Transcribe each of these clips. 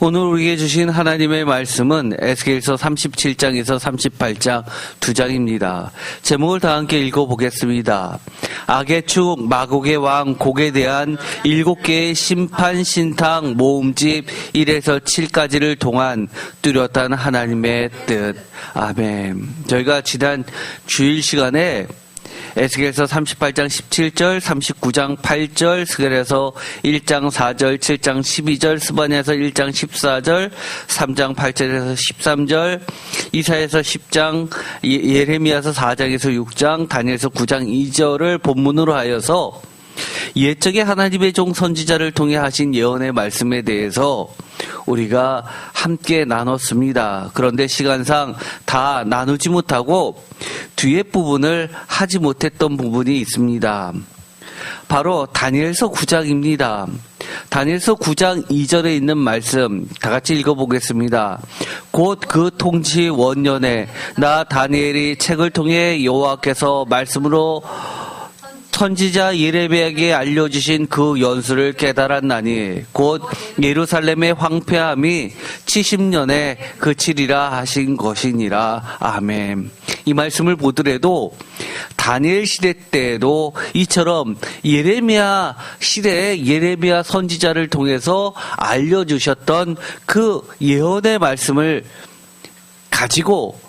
오늘 우리에게 주신 하나님의 말씀은 에스겔서 37장에서 38장 2장입니다. 제목을 다 함께 읽어보겠습니다. 악의 축 마곡의 왕 곡에 대한 7개의 심판 신탕 모음집 1에서 7까지를 통한 뚜렷한 하나님의 뜻. 아멘. 저희가 지난 주일 시간에 에스겔서 38장 17절, 39장 8절, 스겔에서 1장 4절, 7장 12절, 스바냐에서 1장 14절, 3장 8절에서 13절, 이사야에서 10장, 예레미야서 4장에서 6장, 다니엘서 9장 2절을 본문으로 하여서 옛적에 하나님의 종 선지자를 통해 하신 예언의 말씀에 대해서 우리가 함께 나눴습니다. 그런데 시간상 다 나누지 못하고 뒤에 부분을 하지 못했던 부분이 있습니다. 바로 다니엘서 9장입니다. 다니엘서 9장 2절에 있는 말씀 다 같이 읽어보겠습니다. 곧 그 통치 원년에 나 다니엘이 책을 통해 여호와께서 말씀으로 선지자 예레미야에게 알려주신 그 연수를 깨달았나니 곧 예루살렘의 황폐함이 70년에 그치리라 하신 것이니라. 아멘. 이 말씀을 보더라도 다니엘 시대 때에도 이처럼 예레미야 시대에 예레미야 선지자를 통해서 알려주셨던 그 예언의 말씀을 가지고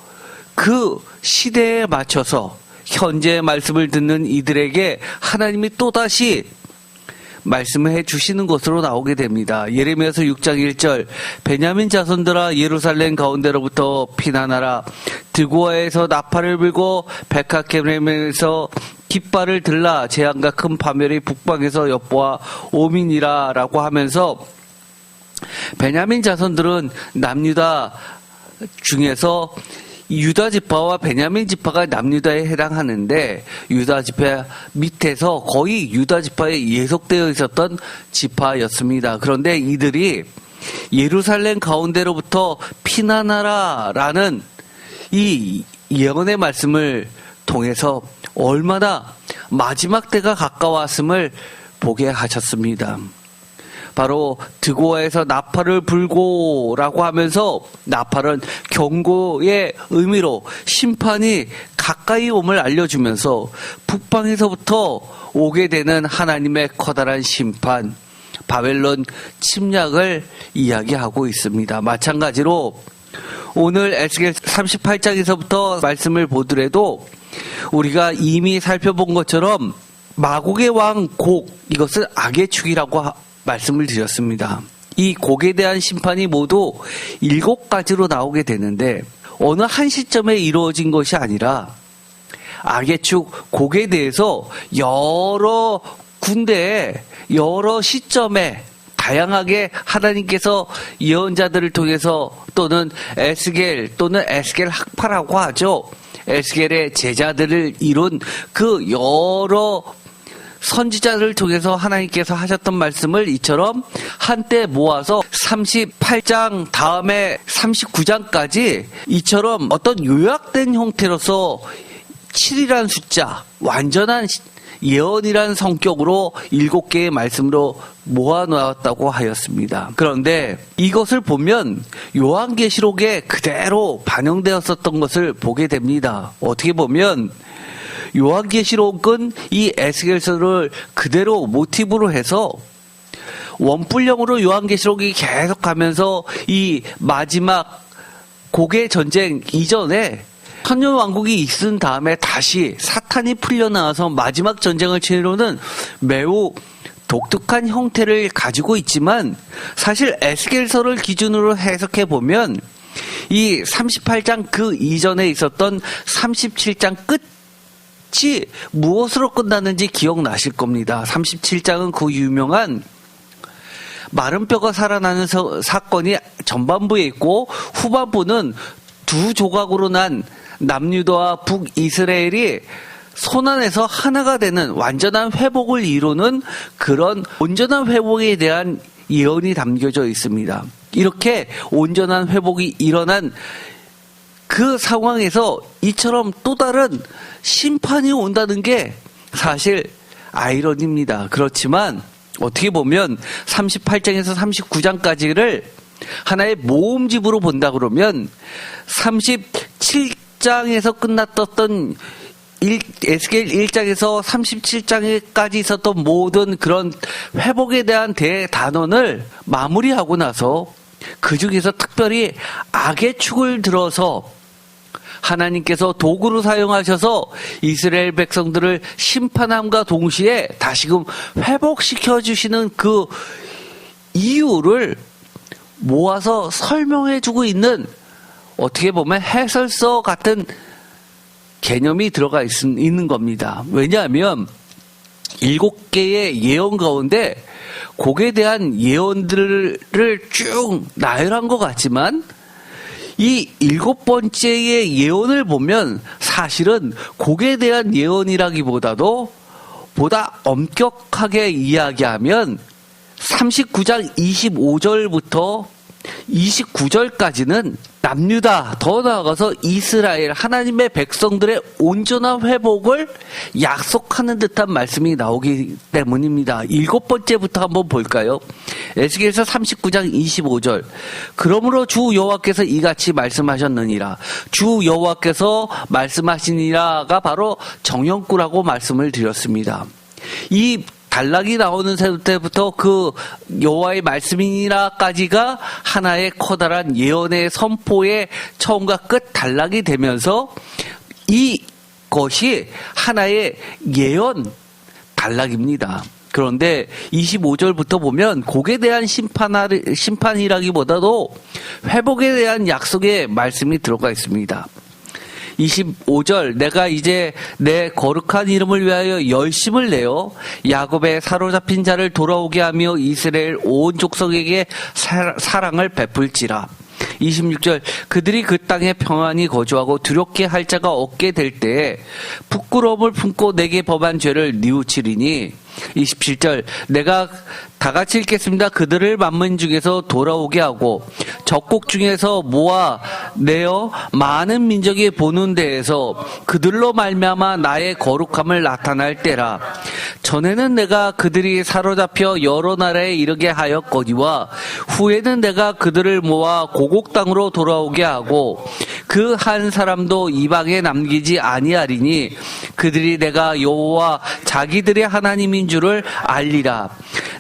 그 시대에 맞춰서 현재의 말씀을 듣는 이들에게 하나님이 또다시 말씀을 해주시는 것으로 나오게 됩니다. 예레미야서 6장 1절 베냐민 자손들아 예루살렘 가운데로부터 피난하라. 드고아에서 나팔을 불고 베카케렘에서 깃발을 들라. 재앙과 큰 파멸이 북방에서 엿보아 오미니라 라고 하면서 베냐민 자손들은 남유다 중에서 유다 지파와 베냐민 지파가 남유다에 해당하는데 유다 지파 밑에서 거의 유다 지파에 예속되어 있었던 지파였습니다. 그런데 이들이 예루살렘 가운데로부터 피난하라 라는 이 예언의 말씀을 통해서 얼마나 마지막 때가 가까웠음을 보게 하셨습니다. 바로 드고아에서 나팔을 불고라고 하면서 나팔은 경고의 의미로 심판이 가까이 옴을 알려주면서 북방에서부터 오게 되는 하나님의 커다란 심판, 바벨론 침략을 이야기하고 있습니다. 마찬가지로 오늘 에스겔 38장에서부터 말씀을 보더라도 우리가 이미 살펴본 것처럼 마곡의 왕 곡, 이것은 악의 축이라고 말씀을 드렸습니다. 이 곡에 대한 심판이 모두 7가지로 나오게 되는데 어느 한 시점에 이루어진 것이 아니라 악의 축 곡에 대해서 여러 군데에 여러 시점에 다양하게 하나님께서 예언자들을 통해서 또는 에스겔 또는 에스겔 학파라고 하죠. 에스겔의 제자들을 이룬 그 여러 선지자를 통해서 하나님께서 하셨던 말씀을 이처럼 한때 모아서 38장 다음에 39장까지 이처럼 어떤 요약된 형태로서 7이라는 숫자, 완전한 예언이라는 성격으로 7개의 말씀으로 모아놓았다고 하였습니다. 그런데 이것을 보면 요한계시록에 그대로 반영되었었던 것을 보게 됩니다. 어떻게 보면 요한계시록은 이 에스겔서를 그대로 모티브로 해서 원뿔형으로 요한계시록이 계속 가면서 이 마지막 곡의 전쟁 이전에 천년왕국이 있은 다음에 다시 사탄이 풀려나와서 마지막 전쟁을 치르는 매우 독특한 형태를 가지고 있지만 사실 에스겔서를 기준으로 해석해 보면 이 38장 그 이전에 있었던 37장 끝 무엇으로 끝났는지 기억나실 겁니다. 37장은 그 유명한 마른 뼈가 살아나는 사건이 전반부에 있고 후반부는 두 조각으로 난 남유다와 북이스라엘이 손안에서 하나가 되는 완전한 회복을 이루는 그런 온전한 회복에 대한 예언이 담겨져 있습니다. 이렇게 온전한 회복이 일어난 그 상황에서 이처럼 또 다른 심판이 온다는 게 사실 아이러니입니다. 그렇지만 어떻게 보면 38장에서 39장까지를 하나의 모음집으로 본다 그러면 37장에서 끝났던 에스겔 1장에서 37장까지 있었던 모든 그런 회복에 대한 대단원을 마무리하고 나서 그 중에서 특별히 악의 축을 들어서 하나님께서 도구로 사용하셔서 이스라엘 백성들을 심판함과 동시에 다시금 회복시켜 주시는 그 이유를 모아서 설명해 주고 있는, 어떻게 보면 해설서 같은 개념이 들어가 있는 겁니다. 왜냐하면 7개의 예언 가운데 곡에 대한 예언들을 쭉 나열한 것 같지만 이 7번째의 예언을 보면 사실은 곡에 대한 예언이라기보다도 보다 엄격하게 이야기하면 39장 25절부터 29절까지는 남유다, 더 나아가서 이스라엘 하나님의 백성들의 온전한 회복을 약속하는 듯한 말씀이 나오기 때문입니다. 7번째부터 한번 볼까요? 에스겔서 39장 25절. 그러므로 주 여호와께서 이같이 말씀하셨느니라. 주 여호와께서 말씀하시니라가 바로 정형구라고 말씀을 드렸습니다. 이 단락이 나오는 때부터 그 여호와의 말씀이니라까지가 하나의 커다란 예언의 선포의 처음과 끝 단락이 되면서 이것이 하나의 예언 단락입니다. 그런데 25절부터 보면 곡에 대한 심판이라기보다도 회복에 대한 약속의 말씀이 들어가 있습니다. 25절, 내가 이제 내 거룩한 이름을 위하여 열심을 내어 야곱의 사로잡힌 자를 돌아오게 하며 이스라엘 온 족속에게 사랑을 베풀지라. 26절, 그들이 그 땅에 평안히 거주하고 두렵게 할 자가 없게 될 때에 부끄러움을 품고 내게 범한 죄를 뉘우치리니. 27절, 내가 다 같이 읽겠습니다. 그들을 만민 중에서 돌아오게 하고 적국 중에서 모아 내어 많은 민족이 보는 데에서 그들로 말미암아 나의 거룩함을 나타날 때라. 전에는 내가 그들이 사로잡혀 여러 나라에 이르게 하였거니와 후에는 내가 그들을 모아 고국 땅으로 돌아오게 하고 그 한 사람도 이방에 남기지 아니하리니 그들이 내가 여호와 자기들의 하나님인 줄을 알리라.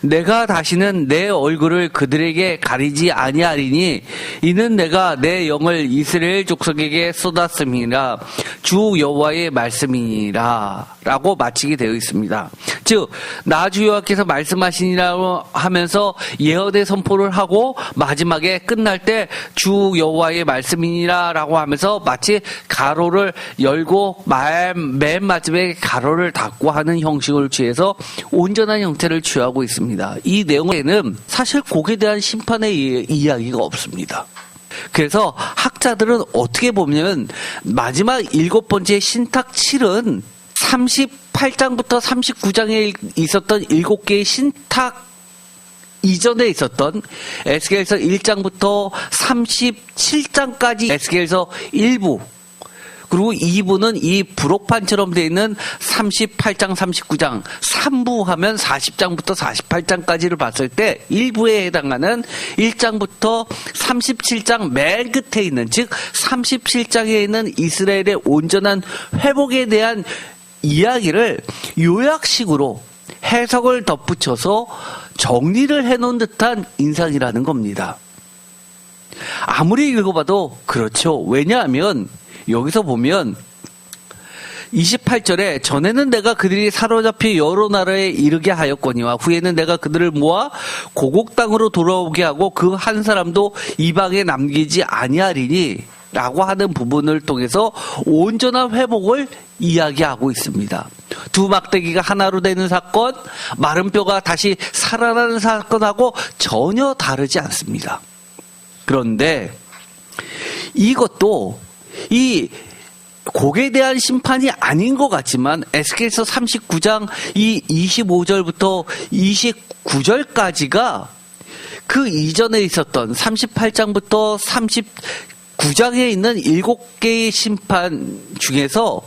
내가 다시는 내 얼굴을 그들에게 가리지 아니하리니 이는 내가 내 영을 이스라엘 족속에게 쏟았음이라. 주 여호와의 말씀이니라 라고 마치게 되어 있습니다. 즉 나 주 여호와께서 말씀하시니라고 하면서 예언의 선포를 하고 마지막에 끝날 때 주 여호와의 말씀이니라 라고 하면서 마치 가로를 열고 맨 마지막에 가로를 닫고 하는 형식을 취해서 온전한 형태를 취하고 있습니다. 이 내용에는 사실 곡에 대한 심판의 이야기가 없습니다. 그래서 학자들은 어떻게 보면 마지막 7번째 신탁 7은 38장부터 39장에 있었던 7개의 신탁 이전에 있었던 에스겔서 1장부터 37장까지 에스겔서 1부, 그리고 2부는 이 부록판처럼 되어 있는 38장, 39장, 3부 하면 40장부터 48장까지를 봤을 때 1부에 해당하는 1장부터 37장 맨 끝에 있는, 즉 37장에 있는 이스라엘의 온전한 회복에 대한 이야기를 요약식으로 해석을 덧붙여서 정리를 해놓은 듯한 인상이라는 겁니다. 아무리 읽어봐도 그렇죠. 왜냐하면 여기서 보면 28절에 전에는 내가 그들이 사로잡혀 여러 나라에 이르게 하였거니와 후에는 내가 그들을 모아 고국 땅으로 돌아오게 하고 그 한 사람도 이방에 남기지 아니하리니 라고 하는 부분을 통해서 온전한 회복을 이야기하고 있습니다. 두 막대기가 하나로 되는 사건, 마른 뼈가 다시 살아나는 사건하고 전혀 다르지 않습니다. 그런데 이것도 이 곡에 대한 심판이 아닌 것 같지만 에스겔서 39장 이 25절부터 29절까지가 그 이전에 있었던 38장부터 39장에 있는 7개의 심판 중에서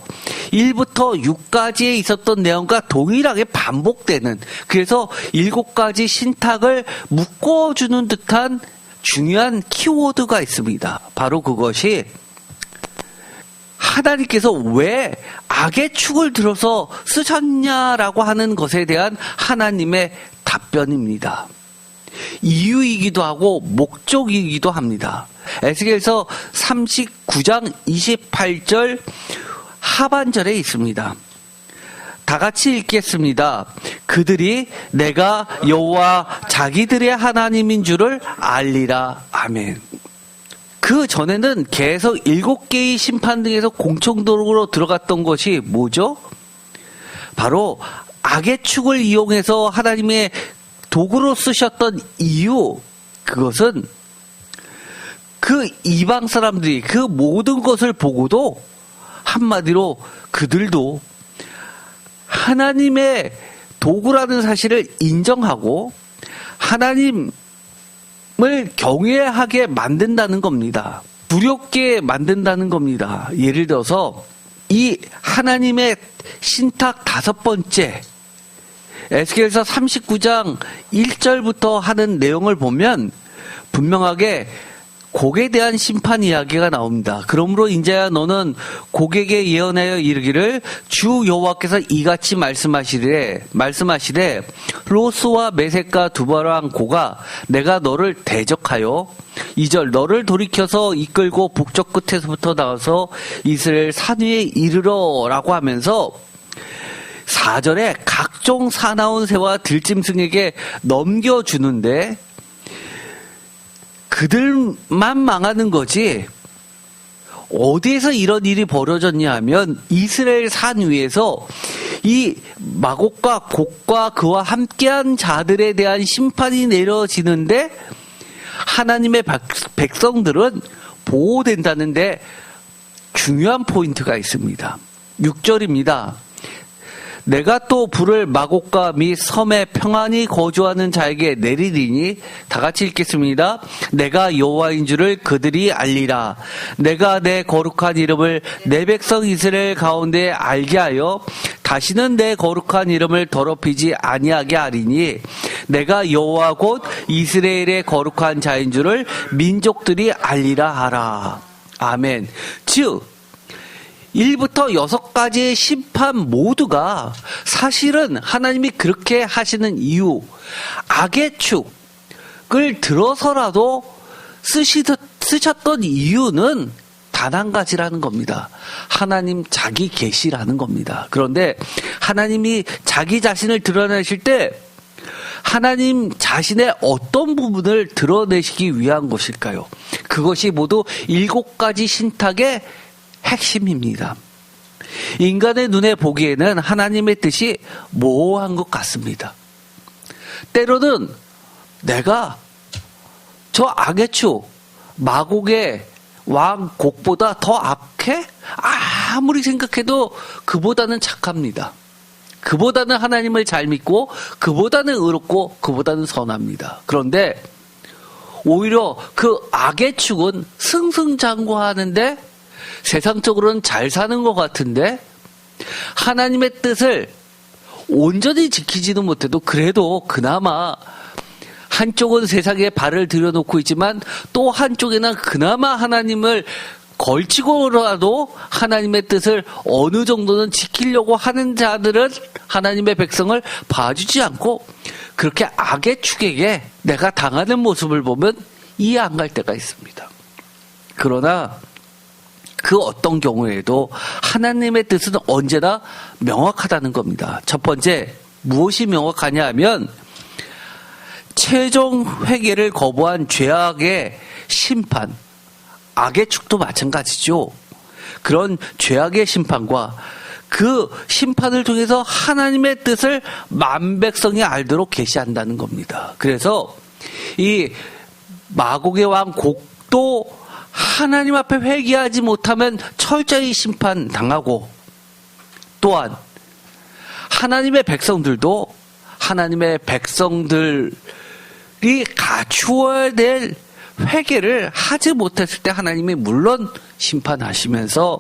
1부터 6까지에 있었던 내용과 동일하게 반복되는, 그래서 7가지 신탁을 묶어주는 듯한 중요한 키워드가 있습니다. 바로 그것이 하나님께서 왜 악의 축을 들어서 쓰셨냐라고 하는 것에 대한 하나님의 답변입니다. 이유이기도 하고 목적이기도 합니다. 에스겔서 39장 28절 하반절에 있습니다. 다 같이 읽겠습니다. 그들이 내가 여호와 자기들의 하나님인 줄을 알리라. 아멘. 그 전에는 계속 7개의 심판 등에서 공통적으로 들어갔던 것이 뭐죠? 바로 악의 축을 이용해서 하나님의 도구로 쓰셨던 이유, 그것은 그 이방 사람들이 그 모든 것을 보고도 한마디로 그들도 하나님의 도구라는 사실을 인정하고 하나님을 경외하게 만든다는 겁니다. 두렵게 만든다는 겁니다. 예를 들어서 이 하나님의 신탁 5번째 에스겔서 39장 1절부터 하는 내용을 보면 분명하게 곡에 대한 심판 이야기가 나옵니다. 그러므로 인자야 너는 곡에게 예언하여 이르기를 주 여호와께서 이같이 말씀하시되 로스와 메섹과 두바랑 고가 내가 너를 대적하여 2절 너를 돌이켜서 이끌고 북쪽 끝에서부터 나와서 이스라엘 산 위에 이르러 라고 하면서 4절에 각종 사나운 새와 들짐승에게 넘겨주는데 그들만 망하는 거지 어디에서 이런 일이 벌어졌냐 하면 이스라엘 산 위에서 이 마곡과 곡과 그와 함께한 자들에 대한 심판이 내려지는데 하나님의 백성들은 보호된다는데 중요한 포인트가 있습니다. 6절입니다. 내가 또 불을 마곡과 및 섬에 평안히 거주하는 자에게 내리리니 다 같이 읽겠습니다. 내가 여호와인 줄을 그들이 알리라. 내가 내 거룩한 이름을 내 백성 이스라엘 가운데 알게 하여 다시는 내 거룩한 이름을 더럽히지 아니하게 하리니 내가 여호와 곧 이스라엘의 거룩한 자인 줄을 민족들이 알리라 하라. 아멘. 즉 1부터 6가지의 심판 모두가 사실은 하나님이 그렇게 하시는 이유, 악의 축을 들어서라도 쓰셨던 이유는 단 한 가지라는 겁니다. 하나님 자기 계시라는 겁니다. 그런데 하나님이 자기 자신을 드러내실 때 하나님 자신의 어떤 부분을 드러내시기 위한 것일까요? 그것이 모두 7가지 신탁의 핵심입니다. 인간의 눈에 보기에는 하나님의 뜻이 모호한 것 같습니다. 때로는 내가 저 악의 축, 마곡의 왕 곡보다 더 악해? 아무리 생각해도 그보다는 착합니다. 그보다는 하나님을 잘 믿고 그보다는 의롭고 그보다는 선합니다. 그런데 오히려 그 악의 축은 승승장구하는데 세상적으로는 잘 사는 것 같은데 하나님의 뜻을 온전히 지키지도 못해도 그래도 그나마 한쪽은 세상에 발을 들여놓고 있지만 또 한쪽에는 그나마 하나님을 걸치고라도 하나님의 뜻을 어느 정도는 지키려고 하는 자들은 하나님의 백성을 봐주지 않고 그렇게 악의 축에게 내가 당하는 모습을 보면 이해 안 갈 때가 있습니다. 그러나 그 어떤 경우에도 하나님의 뜻은 언제나 명확하다는 겁니다. 첫 번째, 무엇이 명확하냐 하면 최종 회개를 거부한 죄악의 심판, 악의 축도 마찬가지죠. 그런 죄악의 심판과 그 심판을 통해서 하나님의 뜻을 만백성이 알도록 계시한다는 겁니다. 그래서 이 마곡의 왕 곡도 하나님 앞에 회개하지 못하면 철저히 심판당하고 또한 하나님의 백성들도 하나님의 백성들이 갖추어야 될 회개를 하지 못했을 때 하나님이 물론 심판하시면서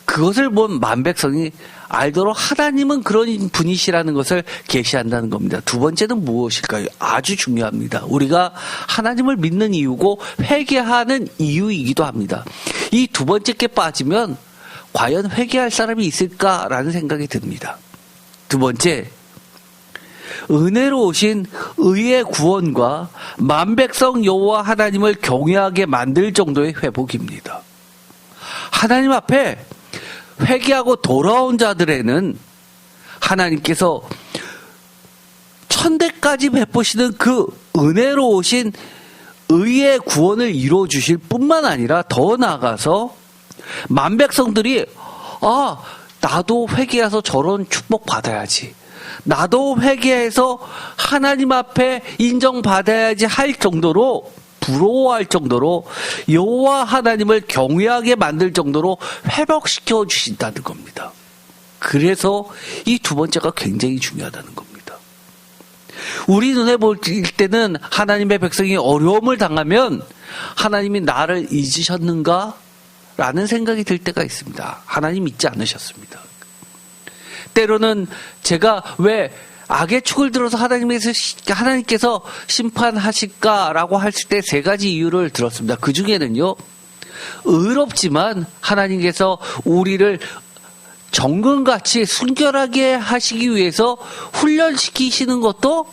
그것을 본 만백성이 알도록 하나님은 그런 분이시라는 것을 계시한다는 겁니다. 두 번째는 무엇일까요? 아주 중요합니다. 우리가 하나님을 믿는 이유고 회개하는 이유이기도 합니다. 이 두 번째 게 빠지면 과연 회개할 사람이 있을까라는 생각이 듭니다. 두 번째, 은혜로우신 의의 구원과 만백성 여호와 하나님을 경외하게 만들 정도의 회복입니다. 하나님 앞에 회개하고 돌아온 자들에는 하나님께서 천대까지 베푸시는 그 은혜로우신 의의 구원을 이루어 주실 뿐만 아니라 더 나아가서 만백성들이 나도 회개해서 저런 축복 받아야지, 나도 회개해서 하나님 앞에 인정받아야지 할 정도로, 부러워할 정도로 여호와 하나님을 경외하게 만들 정도로 회복시켜 주신다는 겁니다. 그래서 이 두 번째가 굉장히 중요하다는 겁니다. 우리 눈에 볼 때는 하나님의 백성이 어려움을 당하면 하나님이 나를 잊으셨는가? 라는 생각이 들 때가 있습니다. 하나님 잊지 않으셨습니다. 때로는 제가 왜 악의 축을 들어서 하나님께서 심판하실까라고 했을 때 세 가지 이유를 들었습니다. 그 중에는요, 의롭지만 하나님께서 우리를 정금같이 순결하게 하시기 위해서 훈련시키시는 것도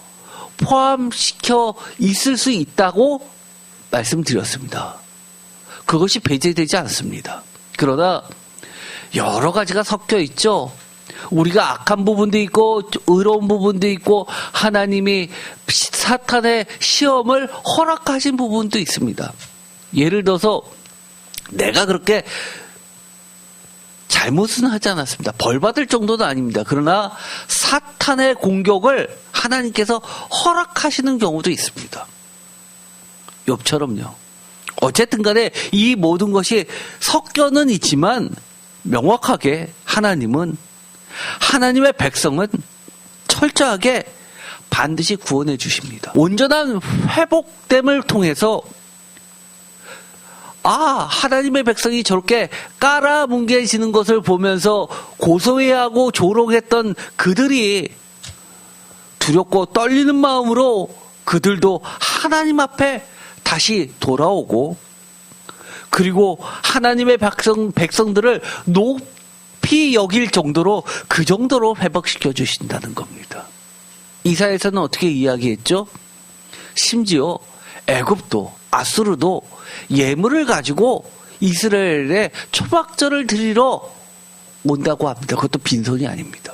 포함시켜 있을 수 있다고 말씀드렸습니다. 그것이 배제되지 않습니다. 그러나 여러 가지가 섞여 있죠. 우리가 악한 부분도 있고 의로운 부분도 있고 하나님이 사탄의 시험을 허락하신 부분도 있습니다. 예를 들어서 내가 그렇게 잘못은 하지 않았습니다. 벌 받을 정도는 아닙니다. 그러나 사탄의 공격을 하나님께서 허락하시는 경우도 있습니다. 욥처럼요. 어쨌든 간에 이 모든 것이 섞여는 있지만 명확하게 하나님의 백성은 철저하게 반드시 구원해 주십니다. 온전한 회복됨을 통해서 하나님의 백성이 저렇게 깔아뭉개지는 것을 보면서 고소해하고 조롱했던 그들이 두렵고 떨리는 마음으로 그들도 하나님 앞에 다시 돌아오고, 그리고 하나님의 백성들을 높이 여길 정도로 그 정도로 회복시켜 주신다는 겁니다. 이사야서는 어떻게 이야기했죠? 심지어 애굽도 아수르도 예물을 가지고 이스라엘에 초막절을 드리러 온다고 합니다. 그것도 빈손이 아닙니다.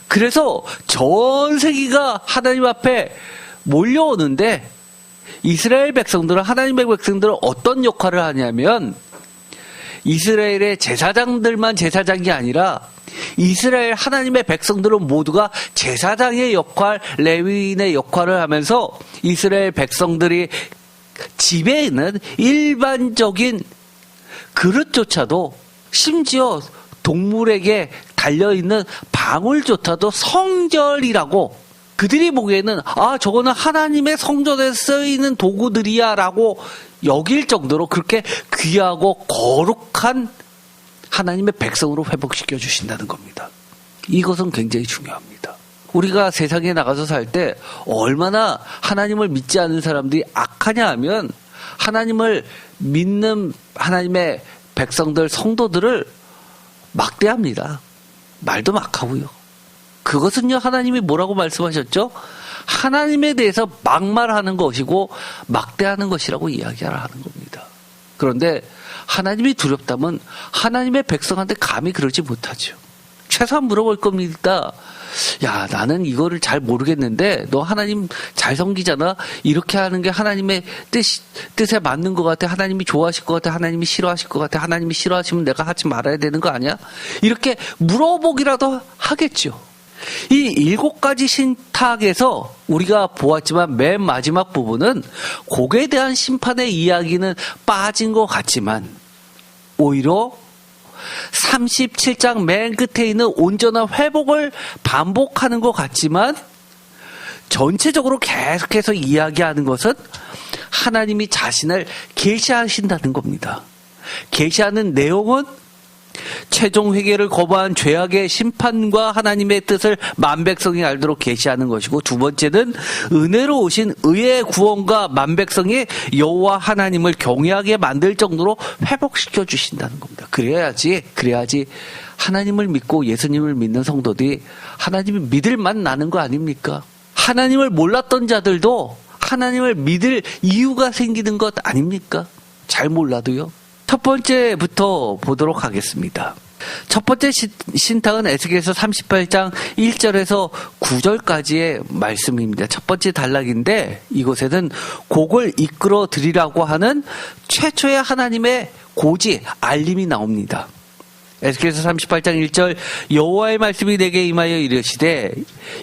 그래서 전 세계가 하나님 앞에 몰려오는데 이스라엘 백성들은, 하나님의 백성들은 어떤 역할을 하냐면 이스라엘의 제사장들만 제사장이 아니라 이스라엘 하나님의 백성들은 모두가 제사장의 역할, 레위인의 역할을 하면서 이스라엘 백성들이 집에 있는 일반적인 그릇조차도, 심지어 동물에게 달려있는 방울조차도 성절이라고, 그들이 보기에는 저거는 하나님의 성전에 쓰이는 도구들이야 라고 여길 정도로 그렇게 귀하고 거룩한 하나님의 백성으로 회복시켜 주신다는 겁니다. 이것은 굉장히 중요합니다. 우리가 세상에 나가서 살 때 얼마나 하나님을 믿지 않는 사람들이 악하냐 하면 하나님을 믿는 하나님의 백성들, 성도들을 막대합니다. 말도 막하고요. 그것은요, 하나님이 뭐라고 말씀하셨죠? 하나님에 대해서 막말하는 것이고 막대하는 것이라고 이야기하라 하는 겁니다. 그런데 하나님이 두렵다면 하나님의 백성한테 감히 그러지 못하죠. 최소한 물어볼 겁니다. 야, 나는 이거를 잘 모르겠는데 너 하나님 잘 섬기잖아. 이렇게 하는 게 하나님의 뜻에 맞는 것 같아. 하나님이 좋아하실 것 같아. 하나님이 싫어하실 것 같아. 하나님이 싫어하시면 내가 하지 말아야 되는 거 아니야? 이렇게 물어보기라도 하겠죠. 이 7가지 신탁에서 우리가 보았지만 맨 마지막 부분은 곡에 대한 심판의 이야기는 빠진 것 같지만 오히려 37장 맨 끝에 있는 온전한 회복을 반복하는 것 같지만 전체적으로 계속해서 이야기하는 것은 하나님이 자신을 계시하신다는 겁니다. 계시하는 내용은 최종 회개를 거부한 죄악의 심판과 하나님의 뜻을 만백성이 알도록 계시하는 것이고, 두 번째는 은혜로 오신 의의 구원과 만백성이 여호와 하나님을 경외하게 만들 정도로 회복시켜 주신다는 겁니다. 그래야지 하나님을 믿고 예수님을 믿는 성도들이 하나님을 믿을 만 나는 거 아닙니까? 하나님을 몰랐던 자들도 하나님을 믿을 이유가 생기는 것 아닙니까? 잘 몰라도요. 첫 번째부터 보도록 하겠습니다. 첫 번째 신탁은 에스겔서 38장 1절에서 9절까지의 말씀입니다. 첫 번째 단락인데, 이곳에는 곡을 이끌어 드리라고 하는 최초의 하나님의 고지, 알림이 나옵니다. 에스겔서 38장 1절, 여호와의 말씀이 내게 임하여 이르시되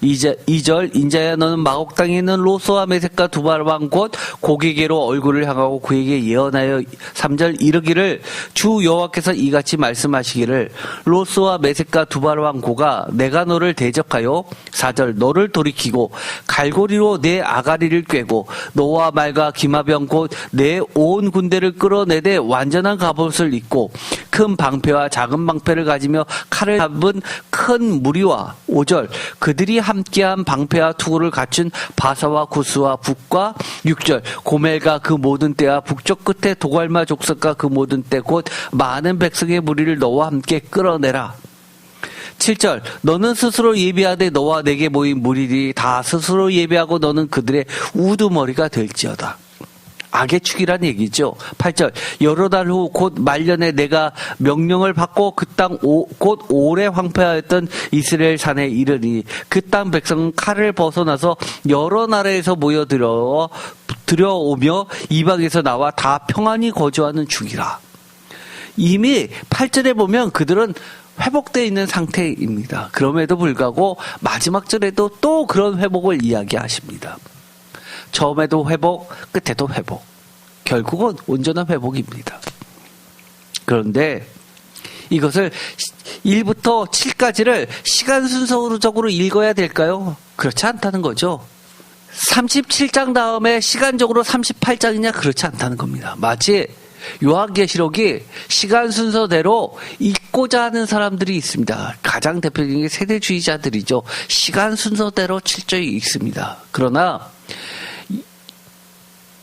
2절, 인자야 너는 마곡 땅에 있는 로스와 메섹과 두발 왕 곧 고게게로 얼굴을 향하고 그에게 예언하여 3절 이르기를 주 여호와께서 이같이 말씀하시기를 로스와 메섹과 두발 왕 고가 내가 너를 대적하여 4절 너를 돌이키고 갈고리로 내 아가리를 꿰고 너와 말과 기마병 곧 내 온 군대를 끌어내되 완전한 갑옷을 입고 큰 방패와 작은 방패를 가지며 칼을 잡은 큰 무리와 5절 그들이 함께한 방패와 투구를 갖춘 바사와 구스와 북과 6절 고멜과 그 모든 떼와 북쪽 끝에 도갈마 족속과 그 모든 떼 곧 많은 백성의 무리를 너와 함께 끌어내라. 7절 너는 스스로 예비하되 너와 내게 모인 무리들이 다 스스로 예비하고 너는 그들의 우두머리가 될지어다. 악의 축이란 얘기죠. 8절 여러 달 후 곧 말년에 내가 명령을 받고 그 땅 곧 오래 황폐하였던 이스라엘 산에 이르니 그 땅 백성은 칼을 벗어나서 여러 나라에서 모여 들어오며 이방에서 나와 다 평안히 거주하는 중이라. 이미 8절에 보면 그들은 회복되어 있는 상태입니다. 그럼에도 불구하고 마지막 절에도 또 그런 회복을 이야기하십니다. 처음에도 회복, 끝에도 회복. 결국은 온전한 회복입니다. 그런데 이것을 1부터 7까지를 시간 순서적으로 읽어야 될까요? 그렇지 않다는 거죠. 37장 다음에 시간적으로 38장이냐? 그렇지 않다는 겁니다. 마치 요한계시록이 시간 순서대로 읽고자 하는 사람들이 있습니다. 가장 대표적인 게 세대주의자들이죠. 시간 순서대로 철저히 읽습니다. 그러나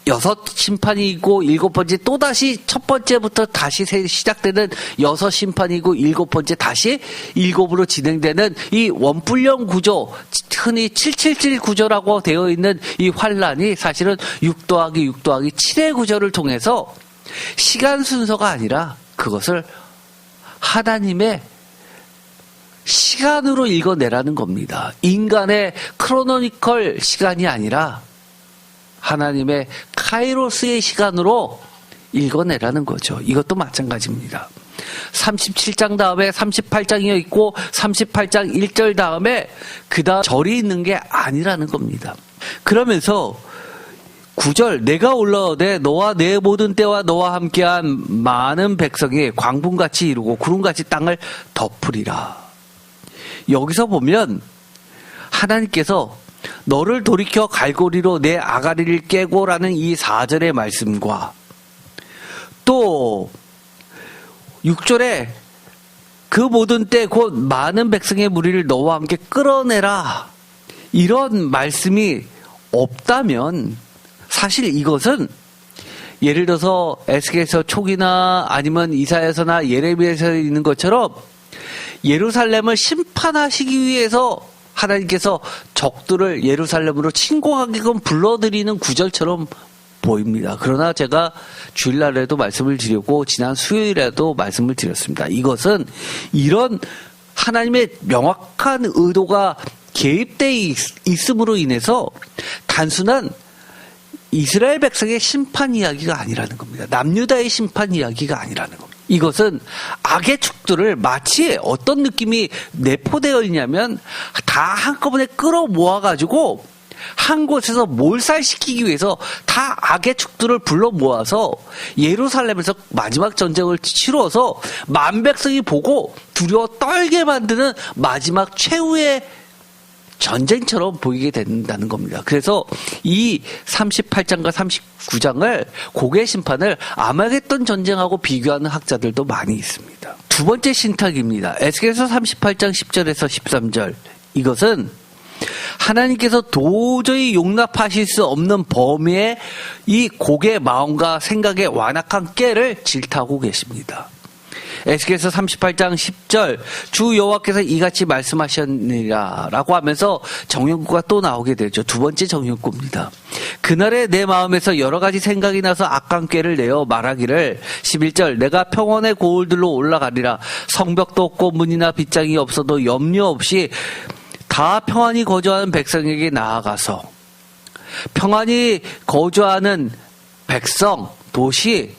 6 심판이고 7번째 또다시 첫 번째부터 다시 시작되는 6 심판이고 7번째 다시 7으로 진행되는 이 원뿔형 구조, 흔히 777 구조라고 되어 있는 이 환란이 사실은 6 더하기 6 더하기 7의 구조를 통해서 시간 순서가 아니라 그것을 하나님의 시간으로 읽어내라는 겁니다. 인간의 크로노니컬 시간이 아니라 하나님의 카이로스의 시간으로 읽어내라는 거죠. 이것도 마찬가지입니다. 37장 다음에 38장이 있고 38장 1절 다음에 그다음 절이 있는 게 아니라는 겁니다. 그러면서 9절 내가 올라오되 너와 내 모든 때와 너와 함께한 많은 백성이 광풍같이 이루고 구름같이 땅을 덮으리라. 여기서 보면 하나님께서 너를 돌이켜 갈고리로 내 아가리를 깨고라는 이 4절의 말씀과 또 6절에 그 모든 때 곧 많은 백성의 무리를 너와 함께 끌어내라. 이런 말씀이 없다면 사실 이것은 예를 들어서 에스겔서 초기나 아니면 이사야서나 예레미야에서 있는 것처럼 예루살렘을 심판하시기 위해서 하나님께서 적들을 예루살렘으로 침공하게끔 불러들이는 구절처럼 보입니다. 그러나 제가 주일날에도 말씀을 드렸고 지난 수요일에도 말씀을 드렸습니다. 이것은 이런 하나님의 명확한 의도가 개입되어 있음으로 인해서 단순한 이스라엘 백성의 심판 이야기가 아니라는 겁니다. 남유다의 심판 이야기가 아니라는 겁니다. 이것은 악의 축들을 마치 어떤 느낌이 내포되어 있냐면 다 한꺼번에 끌어모아가지고 한 곳에서 몰살시키기 위해서 다 악의 축들을 불러 모아서 예루살렘에서 마지막 전쟁을 치러서 만백성이 보고 두려워 떨게 만드는 마지막 최후의 전쟁처럼 보이게 된다는 겁니다. 그래서 이 38장과 39장을 고개 심판을 아마겟돈 전쟁하고 비교하는 학자들도 많이 있습니다. 두 번째 신탁입니다. 에스겔서 38장 10절에서 13절. 이것은 하나님께서 도저히 용납하실 수 없는 범위의 이 곡의 마음과 생각의 완악한 깨를 질타하고 계십니다. 에스겔서 38장 10절 주 여호와께서 이같이 말씀하셨느니라 라고 하면서 정욕구가 또 나오게 되죠. 두 번째 정욕구입니다. 그날에 내 마음에서 여러 가지 생각이 나서 악한 꾀를 내어 말하기를 11절 내가 평원의 고을들로 올라가리라. 성벽도 없고 문이나 빗장이 없어도 염려 없이 다 평안히 거주하는 백성에게 나아가서 평안히 거주하는 백성, 도시,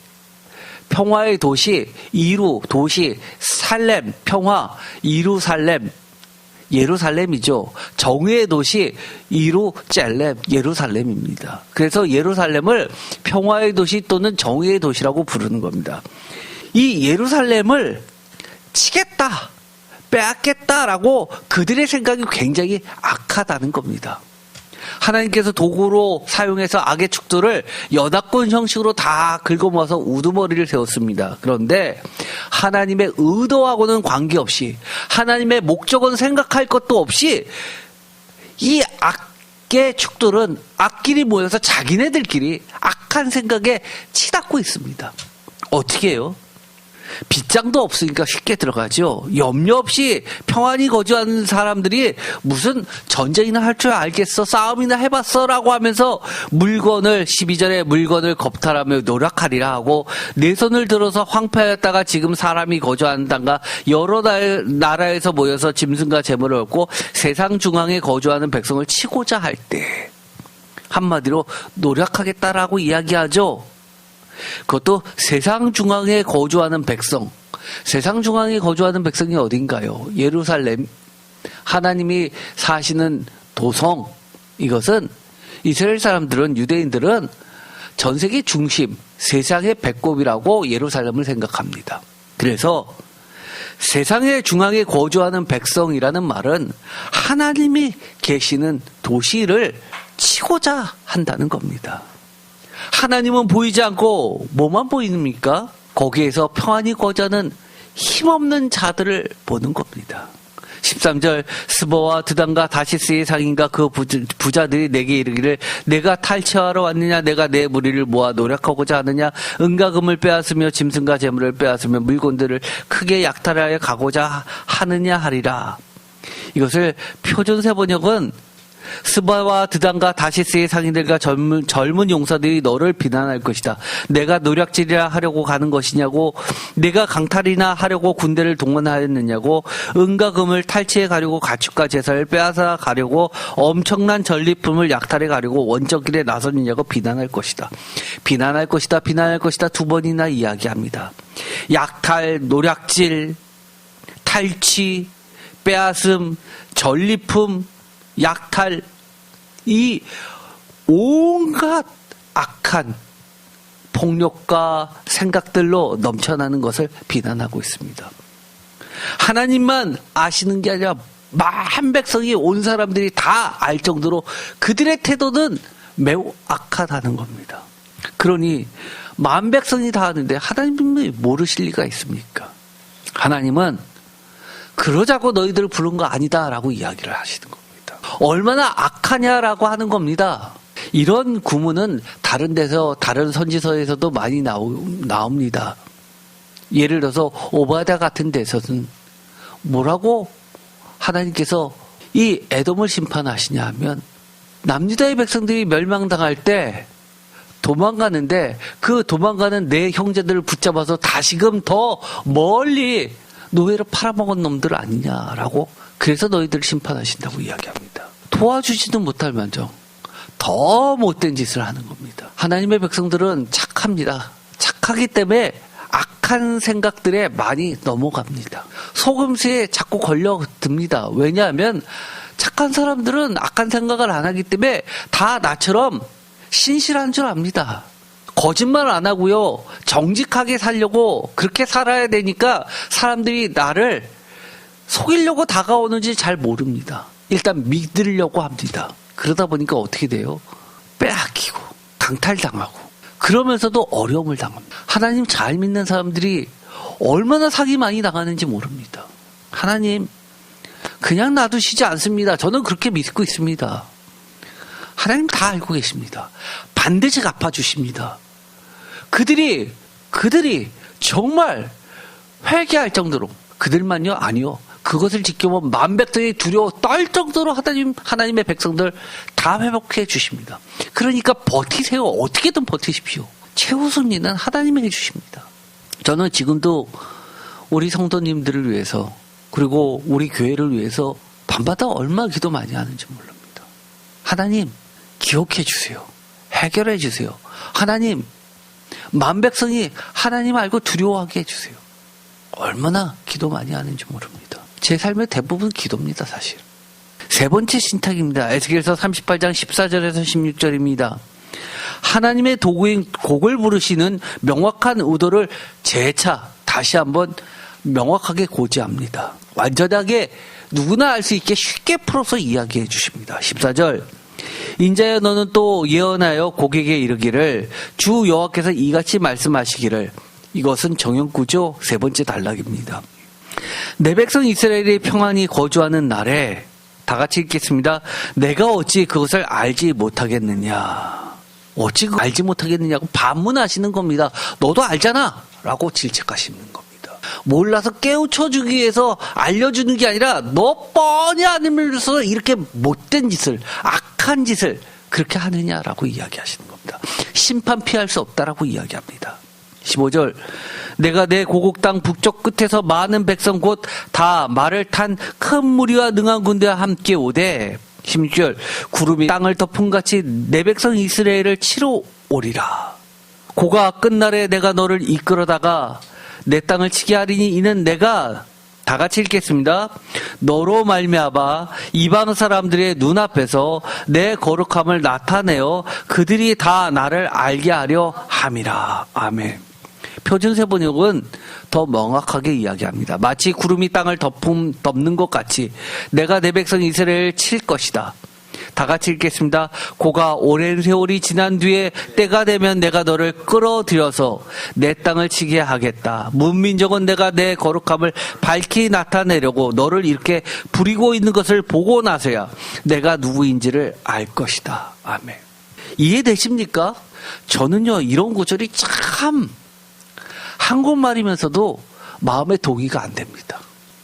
평화의 도시, 이루, 도시, 살렘, 평화, 이루살렘, 예루살렘이죠. 정의의 도시, 이루, 젤렘, 예루살렘입니다. 그래서 예루살렘을 평화의 도시 또는 정의의 도시라고 부르는 겁니다. 이 예루살렘을 치겠다, 빼앗겠다라고 그들의 생각이 굉장히 악하다는 겁니다. 하나님께서 도구로 사용해서 악의 축도를 연합군 형식으로 다 긁어모아서 우두머리를 세웠습니다. 그런데 하나님의 의도하고는 관계없이 하나님의 목적은 생각할 것도 없이 이 악의 축도는 악끼리 모여서 자기네들끼리 악한 생각에 치닫고 있습니다. 어떻게 해요? 빗장도 없으니까 쉽게 들어가죠. 염려 없이 평안히 거주하는 사람들이 무슨 전쟁이나 할 줄 알겠어, 싸움이나 해봤어 라고 하면서 물건을 12절에 물건을 겁탈하며 노력하리라 하고 내 손을 들어서 황폐하였다가 지금 사람이 거주하는 땅과 여러 나라에서 모여서 짐승과 재물을 얻고 세상 중앙에 거주하는 백성을 치고자 할 때 한마디로 노력하겠다라고 이야기하죠. 그것도 세상 중앙에 거주하는 백성. 세상 중앙에 거주하는 백성이 어딘가요? 예루살렘. 하나님이 사시는 도성. 이것은 이스라엘 사람들은, 유대인들은 전 세계 중심, 세상의 배꼽이라고 예루살렘을 생각합니다. 그래서 세상의 중앙에 거주하는 백성이라는 말은 하나님이 계시는 도시를 치고자 한다는 겁니다. 하나님은 보이지 않고 뭐만 보입니까? 거기에서 평안히 거주하는 힘없는 자들을 보는 겁니다. 13절 스보와 드단과 다시스의 상인과 그 부자들이 내게 이르기를 내가 탈취하러 왔느냐 내가 내 무리를 모아 노력하고자 하느냐 은과 금을 빼앗으며 짐승과 재물을 빼앗으며 물건들을 크게 약탈하여 가고자 하느냐 하리라. 이것을 표준세 번역은 스바와 드단과 다시스의 상인들과 젊은 용사들이 너를 비난할 것이다. 내가 노략질이라 하려고 가는 것이냐고, 내가 강탈이나 하려고 군대를 동원하였느냐고, 은과 금을 탈취해 가려고 가축과 제사를 빼앗아 가려고 엄청난 전리품을 약탈해 가려고 원정길에 나서느냐고 비난할 것이다. 비난할 것이다. 비난할 것이다. 두 번이나 이야기합니다. 약탈, 노략질, 탈취, 빼앗음, 전리품, 약탈, 이 온갖 악한 폭력과 생각들로 넘쳐나는 것을 비난하고 있습니다. 하나님만 아시는 게 아니라 만 백성이 온 사람들이 다 알 정도로 그들의 태도는 매우 악하다는 겁니다. 그러니 만 백성이 다 아는데 하나님이 모르실 리가 있습니까? 하나님은 그러자고 너희들을 부른 거 아니다라고 이야기를 하시는 겁니다. 얼마나 악하냐라고 하는 겁니다. 이런 구문은 다른 데서, 다른 선지서에서도 많이 나옵니다. 예를 들어서 오바댜 같은 데서는 뭐라고 하나님께서 이 에돔을 심판하시냐 하면 남유다의 백성들이 멸망당할 때 도망가는데 그 도망가는 내 형제들을 붙잡아서 다시금 더 멀리 노예로 팔아먹은 놈들 아니냐라고, 그래서 너희들을 심판하신다고 이야기합니다. 도와주지도 못할 만정 더 못된 짓을 하는 겁니다. 하나님의 백성들은 착합니다. 착하기 때문에 악한 생각들에 많이 넘어갑니다. 속임수에 자꾸 걸려듭니다. 왜냐하면 착한 사람들은 악한 생각을 안 하기 때문에 다 나처럼 신실한 줄 압니다. 거짓말 안 하고요. 정직하게 살려고 그렇게 살아야 되니까 사람들이 나를 속이려고 다가오는지 잘 모릅니다. 일단 믿으려고 합니다. 그러다 보니까 어떻게 돼요? 빼앗기고 강탈당하고 그러면서도 어려움을 당합니다. 하나님 잘 믿는 사람들이 얼마나 사기 많이 나가는지 모릅니다. 하나님 그냥 놔두시지 않습니다. 저는 그렇게 믿고 있습니다. 하나님 다 알고 계십니다. 반드시 갚아주십니다. 그들이 정말 회개할 정도로, 그들만요? 아니요. 그것을 지켜본 만 백성이 두려워 떨 정도로 하나님의 백성들 다 회복해 주십니다. 그러니까 버티세요. 어떻게든 버티십시오. 최우선위는 하나님이 해주십니다. 저는 지금도 우리 성도님들을 위해서, 그리고 우리 교회를 위해서 밤마다 얼마나 기도 많이 하는지 모릅니다. 하나님 기억해 주세요. 해결해 주세요. 하나님 만 백성이 하나님 알고 두려워하게 해주세요. 얼마나 기도 많이 하는지 모릅니다. 제 삶의 대부분 기도입니다. 사실. 세 번째 신탁입니다. 에스겔서 38장 14절에서 16절입니다. 하나님의 도구인 곡을 부르시는 명확한 의도를 재차 다시 한번 명확하게 고지합니다. 완전하게 누구나 알 수 있게 쉽게 풀어서 이야기해 주십니다. 14절 인자여 너는 또 예언하여 곡에게 이르기를 주 여호와께서 이같이 말씀하시기를. 이것은 정형구조 세 번째 단락입니다. 내 백성 이스라엘이 평안히 거주하는 날에 다 같이 읽겠습니다. 내가 어찌 그것을 알지 못하겠느냐. 어찌 그걸 알지 못하겠느냐고 반문하시는 겁니다. 너도 알잖아 라고 질책하시는 겁니다. 몰라서 깨우쳐주기 위해서 알려주는 게 아니라 너 뻔히 알면서 이렇게 못된 짓을, 악한 짓을 그렇게 하느냐라고 이야기하시는 겁니다. 심판 피할 수 없다라고 이야기합니다. 15절 내가 내 고국 땅 북쪽 끝에서 많은 백성 곧 다 말을 탄 큰 무리와 능한 군대와 함께 오되 16절 구름이 땅을 덮음같이 내 백성 이스라엘을 치러 오리라. 고가 끝날에 내가 너를 이끌어다가 내 땅을 치게 하리니 이는 내가 다 같이 읽겠습니다. 너로 말미암아 이방 사람들의 눈앞에서 내 거룩함을 나타내어 그들이 다 나를 알게 하려 함이라. 아멘. 표준세 번역은 더 명확하게 이야기합니다. 마치 구름이 땅을 덮는 것 같이 내가 내 백성 이스라엘을 칠 것이다. 다 같이 읽겠습니다. 고가 오랜 세월이 지난 뒤에 때가 되면 내가 너를 끌어들여서 내 땅을 치게 하겠다. 문민족은 내가 내 거룩함을 밝히 나타내려고 너를 이렇게 부리고 있는 것을 보고 나서야 내가 누구인지를 알 것이다. 아멘. 이해되십니까? 저는요 이런 구절이 참 한국말이면서도 마음에 동의가 안 됩니다.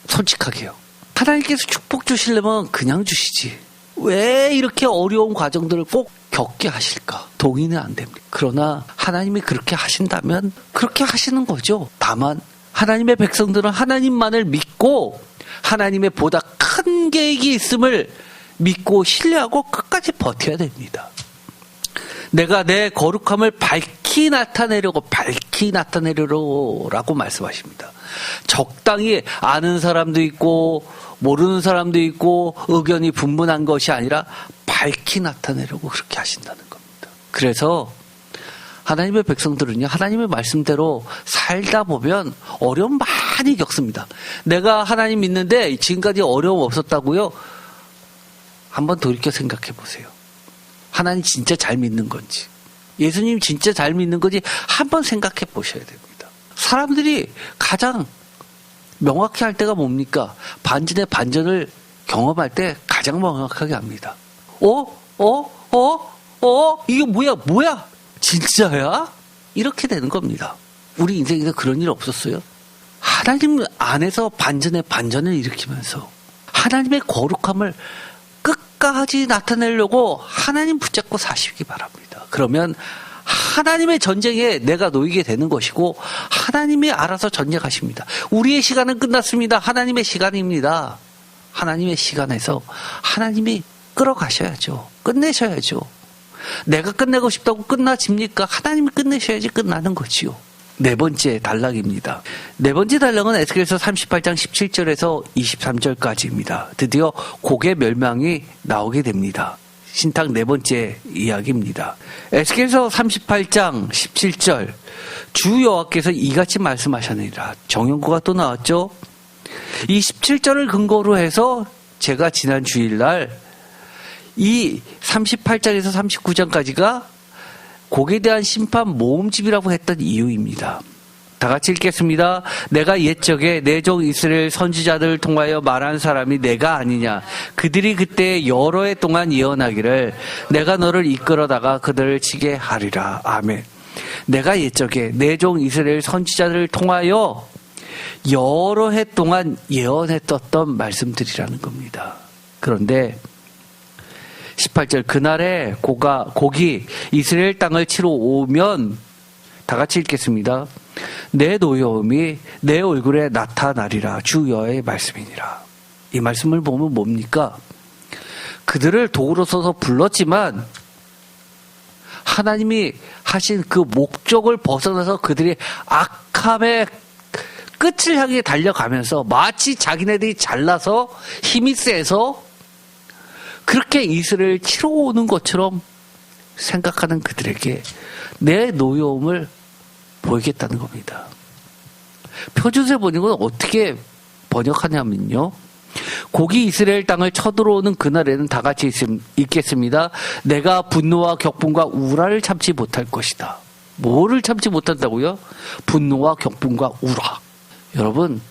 솔직하게요. 하나님께서 축복 주시려면 그냥 주시지. 왜 이렇게 어려운 과정들을 꼭 겪게 하실까? 동의는 안 됩니다. 그러나 하나님이 그렇게 하신다면 그렇게 하시는 거죠. 다만 하나님의 백성들은 하나님만을 믿고 하나님의 보다 큰 계획이 있음을 믿고 신뢰하고 끝까지 버텨야 됩니다. 내가 내 거룩함을 밝히 나타내려고 말씀하십니다. 적당히 아는 사람도 있고 모르는 사람도 있고 의견이 분분한 것이 아니라 밝히 나타내려고 그렇게 하신다는 겁니다. 그래서 하나님의 백성들은요, 하나님의 말씀대로 살다 보면 어려움 많이 겪습니다. 내가 하나님 믿는데 지금까지 어려움 없었다고요? 한번 돌이켜 생각해 보세요. 하나님 진짜 잘 믿는 건지, 예수님 진짜 잘 믿는 건지 한번 생각해 보셔야 됩니다. 사람들이 가장 명확히 할 때가 뭡니까? 반전의 반전을 경험할 때 가장 명확하게 합니다. 이게 뭐야? 진짜야? 이렇게 되는 겁니다. 우리 인생에서 그런 일 없었어요? 하나님 안에서 반전의 반전을 일으키면서 하나님의 거룩함을 끝까지 나타내려고 하나님 붙잡고 사시기 바랍니다. 그러면 하나님의 전쟁에 내가 놓이게 되는 것이고 하나님이 알아서 전쟁하십니다. 우리의 시간은 끝났습니다. 하나님의 시간입니다. 하나님의 시간에서 하나님이 끌어가셔야죠. 끝내셔야죠. 내가 끝내고 싶다고 끝나집니까? 하나님이 끝내셔야지 끝나는 거지요. 네 번째 단락입니다. 네 번째 단락은 에스겔서 38장 17절에서 23절까지입니다. 드디어 곡의 멸망이 나오게 됩니다. 신탁 네 번째 이야기입니다. 에스겔서 38장 17절 주 여호와께서 이같이 말씀하셨느니라. 정형구가 또 나왔죠. 이 17절을 근거로 해서 제가 지난 주일날 이 38장에서 39장까지가 곡에 대한 심판 모음집이라고 했던 이유입니다. 다 같이 읽겠습니다. 내가 옛적에 내 종 이스라엘 선지자들을 통하여 말한 사람이 내가 아니냐. 그들이 그때 여러 해 동안 예언하기를 내가 너를 이끌어다가 그들을 치게 하리라. 아멘. 내가 옛적에 내 종 이스라엘 선지자들을 통하여 여러 해 동안 예언했었던 말씀들이라는 겁니다. 그런데 18절 그날에 곡이 이스라엘 땅을 치러 오면 다 같이 읽겠습니다. 내 노여움이 내 얼굴에 나타나리라. 주 여호와의 말씀이니라. 이 말씀을 보면 뭡니까? 그들을 도구로 써서 불렀지만 하나님이 하신 그 목적을 벗어나서 그들이 악함의 끝을 향해 달려가면서 마치 자기네들이 잘나서 힘이 세서 그렇게 이스라엘을 치러 오는 것처럼 생각하는 그들에게 내 노여움을 보이겠다는 겁니다. 표준세 번역은 어떻게 번역하냐면요. 곡이 이스라엘 땅을 쳐들어오는 그날에는 다 같이 읽겠습니다. 내가 분노와 격분과 우라를 참지 못할 것이다. 뭐를 참지 못한다고요? 분노와 격분과 우라. 여러분,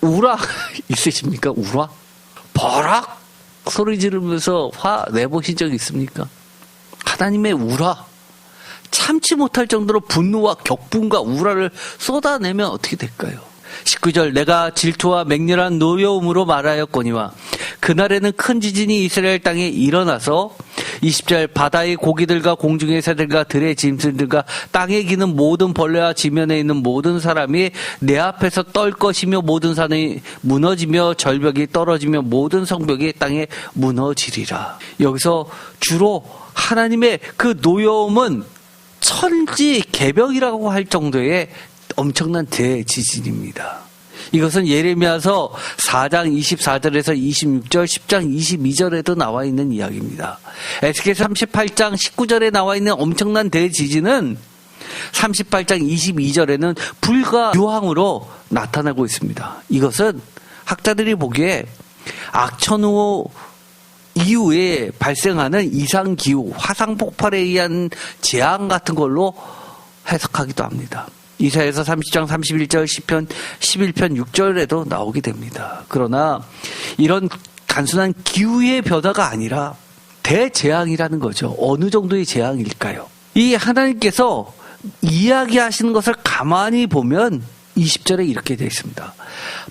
우라 있으십니까? 우라? 버락 소리 지르면서 화 내보신 적 있습니까? 하나님의 우라, 참지 못할 정도로 분노와 격분과 우라를 쏟아내면 어떻게 될까요? 19절 내가 질투와 맹렬한 노여움으로 말하였거니와 그날에는 큰 지진이 이스라엘 땅에 일어나서 20절 바다의 고기들과 공중의 새들과 들의 짐승들과 땅에 기는 모든 벌레와 지면에 있는 모든 사람이 내 앞에서 떨 것이며 모든 산이 무너지며 절벽이 떨어지며 모든 성벽이 땅에 무너지리라. 여기서 주로 하나님의 그 노여움은 천지개벽이라고 할 정도의 엄청난 대지진입니다. 이것은 예레미야서 4장 24절에서 26절, 10장 22절에도 나와 있는 이야기입니다. 에스겔 38장 19절에 나와 있는 엄청난 대지진은 38장 22절에는 불과 유황으로 나타나고 있습니다. 이것은 학자들이 보기에 악천후 이후에 발생하는 이상기후, 화상폭발에 의한 재앙 같은 걸로 해석하기도 합니다. 이사야서 30장 31절, 시편 11편 6절에도 나오게 됩니다. 그러나 이런 단순한 기후의 변화가 아니라 대재앙이라는 거죠. 어느 정도의 재앙일까요? 이 하나님께서 이야기하시는 것을 가만히 보면 20절에 이렇게 되어 있습니다.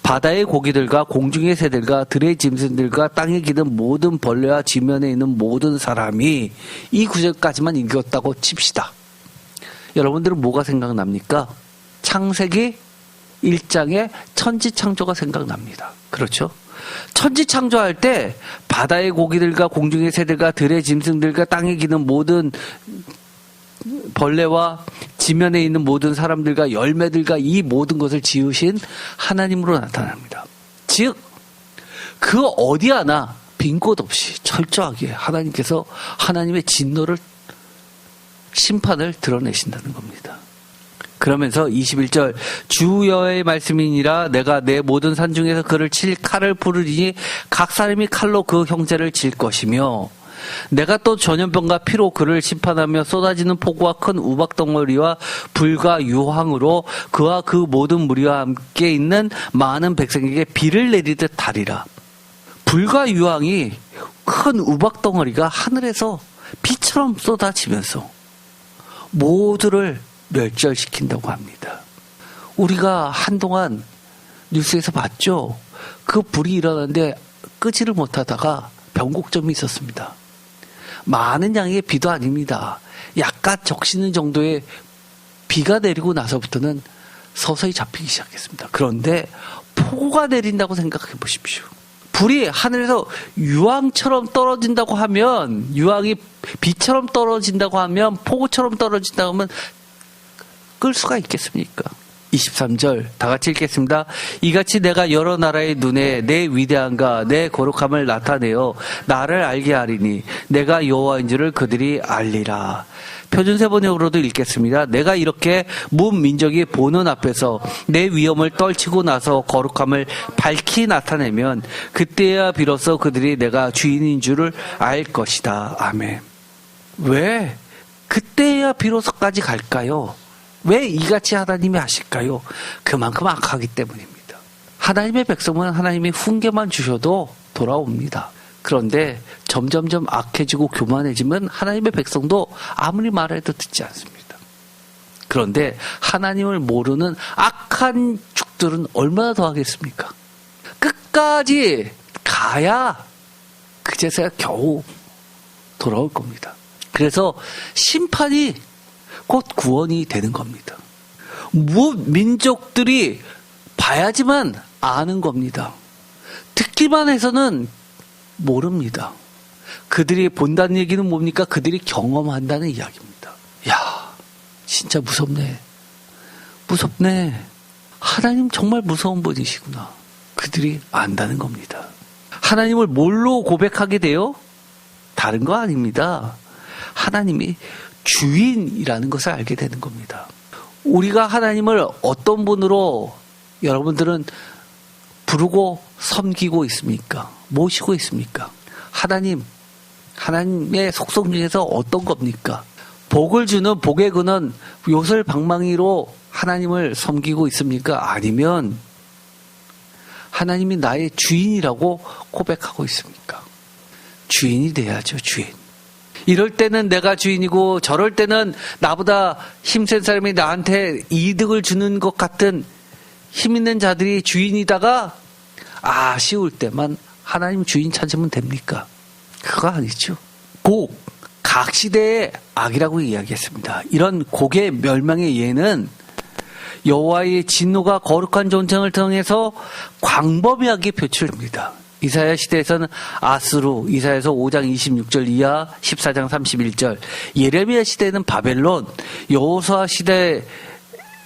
바다의 고기들과 공중의 새들과 들의 짐승들과 땅에 기는 모든 벌레와 지면에 있는 모든 사람이 이 구절까지만 읽었다고 칩시다. 여러분들은 뭐가 생각납니까? 창세기 1장의 천지창조가 생각납니다. 그렇죠? 천지창조할 때 바다의 고기들과 공중의 새들과 들의 짐승들과 땅에 기는 모든 벌레와 지면에 있는 모든 사람들과 열매들과 이 모든 것을 지으신 하나님으로 나타납니다. 즉, 그 어디 하나 빈 곳 없이 철저하게 하나님께서 하나님의 진노를 심판을 드러내신다는 겁니다. 그러면서 21절 주 여호와의 말씀이니라 내가 내 모든 산 중에서 그를 칠 칼을 부르리니 각 사람이 칼로 그 형제를 칠 것이며 내가 또 전염병과 피로 그를 심판하며 쏟아지는 폭우와 큰 우박덩어리와 불과 유황으로 그와 그 모든 무리와 함께 있는 많은 백성에게 비를 내리듯 하리라. 불과 유황이 큰 우박덩어리가 하늘에서 비처럼 쏟아지면서 모두를 멸절시킨다고 합니다. 우리가 한동안 뉴스에서 봤죠. 그 불이 일어났는데 끄지를 못하다가 변곡점이 있었습니다. 많은 양의 비도 아닙니다. 약간 적시는 정도의 비가 내리고 나서부터는 서서히 잡히기 시작했습니다. 그런데 폭우가 내린다고 생각해 보십시오. 불이 하늘에서 유황처럼 떨어진다고 하면, 유황이 비처럼 떨어진다고 하면, 폭우처럼 떨어진다고 하면 끌 수가 있겠습니까? 23절 다 같이 읽겠습니다. 이같이 내가 여러 나라의 눈에 내 위대함과 내 거룩함을 나타내어 나를 알게 하리니 내가 여호와인 줄을 그들이 알리라. 표준세 번역으로도 읽겠습니다. 내가 이렇게 문 민족이 보는 앞에서 내 위엄을 떨치고 나서 거룩함을 밝히 나타내면 그때야 비로소 그들이 내가 주인인 줄을 알 것이다. 아멘. 왜 그때야 비로소까지 갈까요? 왜 이같이 하나님이 하실까요? 그만큼 악하기 때문입니다. 하나님의 백성은 하나님이 훈계만 주셔도 돌아옵니다. 그런데 점점점 악해지고 교만해지면 하나님의 백성도 아무리 말해도 듣지 않습니다. 그런데 하나님을 모르는 악한 축들은 얼마나 더 하겠습니까? 끝까지 가야 그제서야 겨우 돌아올 겁니다. 그래서 심판이 곧 구원이 되는 겁니다. 민족들이 봐야지만 아는 겁니다. 듣기만 해서는 모릅니다. 그들이 본다는 얘기는 뭡니까? 그들이 경험한다는 이야기입니다. 야, 진짜 무섭네. 무섭네. 하나님 정말 무서운 분이시구나. 그들이 안다는 겁니다. 하나님을 뭘로 고백하게 돼요? 다른 거 아닙니다. 하나님이 주인이라는 것을 알게 되는 겁니다. 우리가 하나님을 어떤 분으로 여러분들은 부르고 섬기고 있습니까? 모시고 있습니까? 하나님의 속성 중에서 어떤 겁니까? 복을 주는 복의 근원 요술방망이로 하나님을 섬기고 있습니까? 아니면 하나님이 나의 주인이라고 고백하고 있습니까? 주인이 돼야죠, 주인. 이럴 때는 내가 주인이고 저럴 때는 나보다 힘센 사람이 나한테 이득을 주는 것 같은 힘 있는 자들이 주인이다가 아쉬울 때만 하나님 주인 찾으면 됩니까? 그거 아니죠. 각 시대의 악이라고 이야기했습니다. 이런 곡의 멸망의 예는 여호와의 진노가 거룩한 존칭을 통해서 광범위하게 표출됩니다. 이사야 시대에서는 아수르, 이사야서 5장 26절 이하, 14장 31절, 예레미야 시대에는 바벨론, 여호수아 시대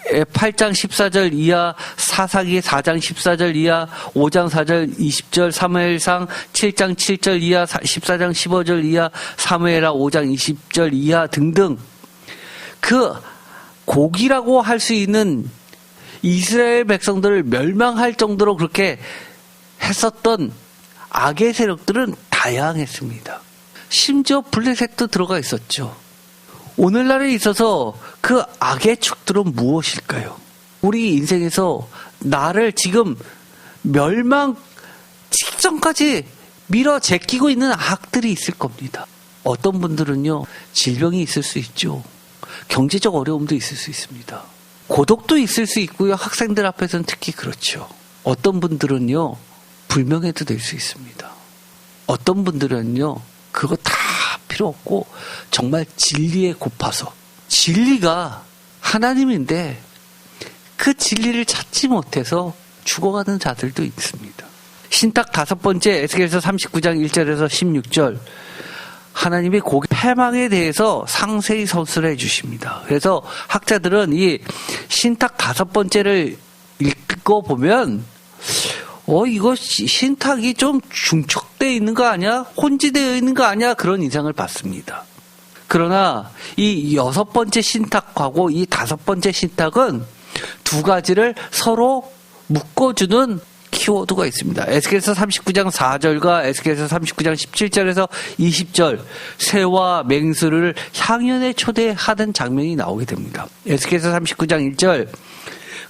8장 14절 이하, 사사기 4장 14절 이하, 5장 4절 20절, 사무엘상 7장 7절 이하, 14장 15절 이하, 사무엘하 5장 20절 이하 등등 그 곡이라고 할 수 있는 이스라엘 백성들을 멸망할 정도로 그렇게 했었던 악의 세력들은 다양했습니다. 심지어 블레셋도 들어가 있었죠. 오늘날에 있어서 그 악의 축들은 무엇일까요? 우리 인생에서 나를 지금 멸망 직전까지 밀어 제끼고 있는 악들이 있을 겁니다. 어떤 분들은요, 질병이 있을 수 있죠. 경제적 어려움도 있을 수 있습니다. 고독도 있을 수 있고요. 학생들 앞에서는 특히 그렇죠. 어떤 분들은요, 불명예도 될 수 있습니다. 어떤 분들은요, 그거 다 필요 없고 정말 진리에 고파서 진리가 하나님인데 그 진리를 찾지 못해서 죽어가는 자들도 있습니다. 신탁 5번째 에스겔서 39장 1절에서 16절 하나님이 고기 패망에 대해서 상세히 서술해 주십니다. 그래서 학자들은 이 신탁 5번째를 읽어보면 이거 신탁이 좀 중첩되어 있는 거 아니야? 혼지되어 있는 거 아니야? 그런 인상을 받습니다. 그러나 이 6번째 신탁하고 이 5번째 신탁은 두 가지를 서로 묶어주는 키워드가 있습니다. 에스겔서 39장 4절과 에스겔서 39장 17절에서 20절 새와 맹수를 향연에 초대하던 장면이 나오게 됩니다. 에스겔서 39장 1절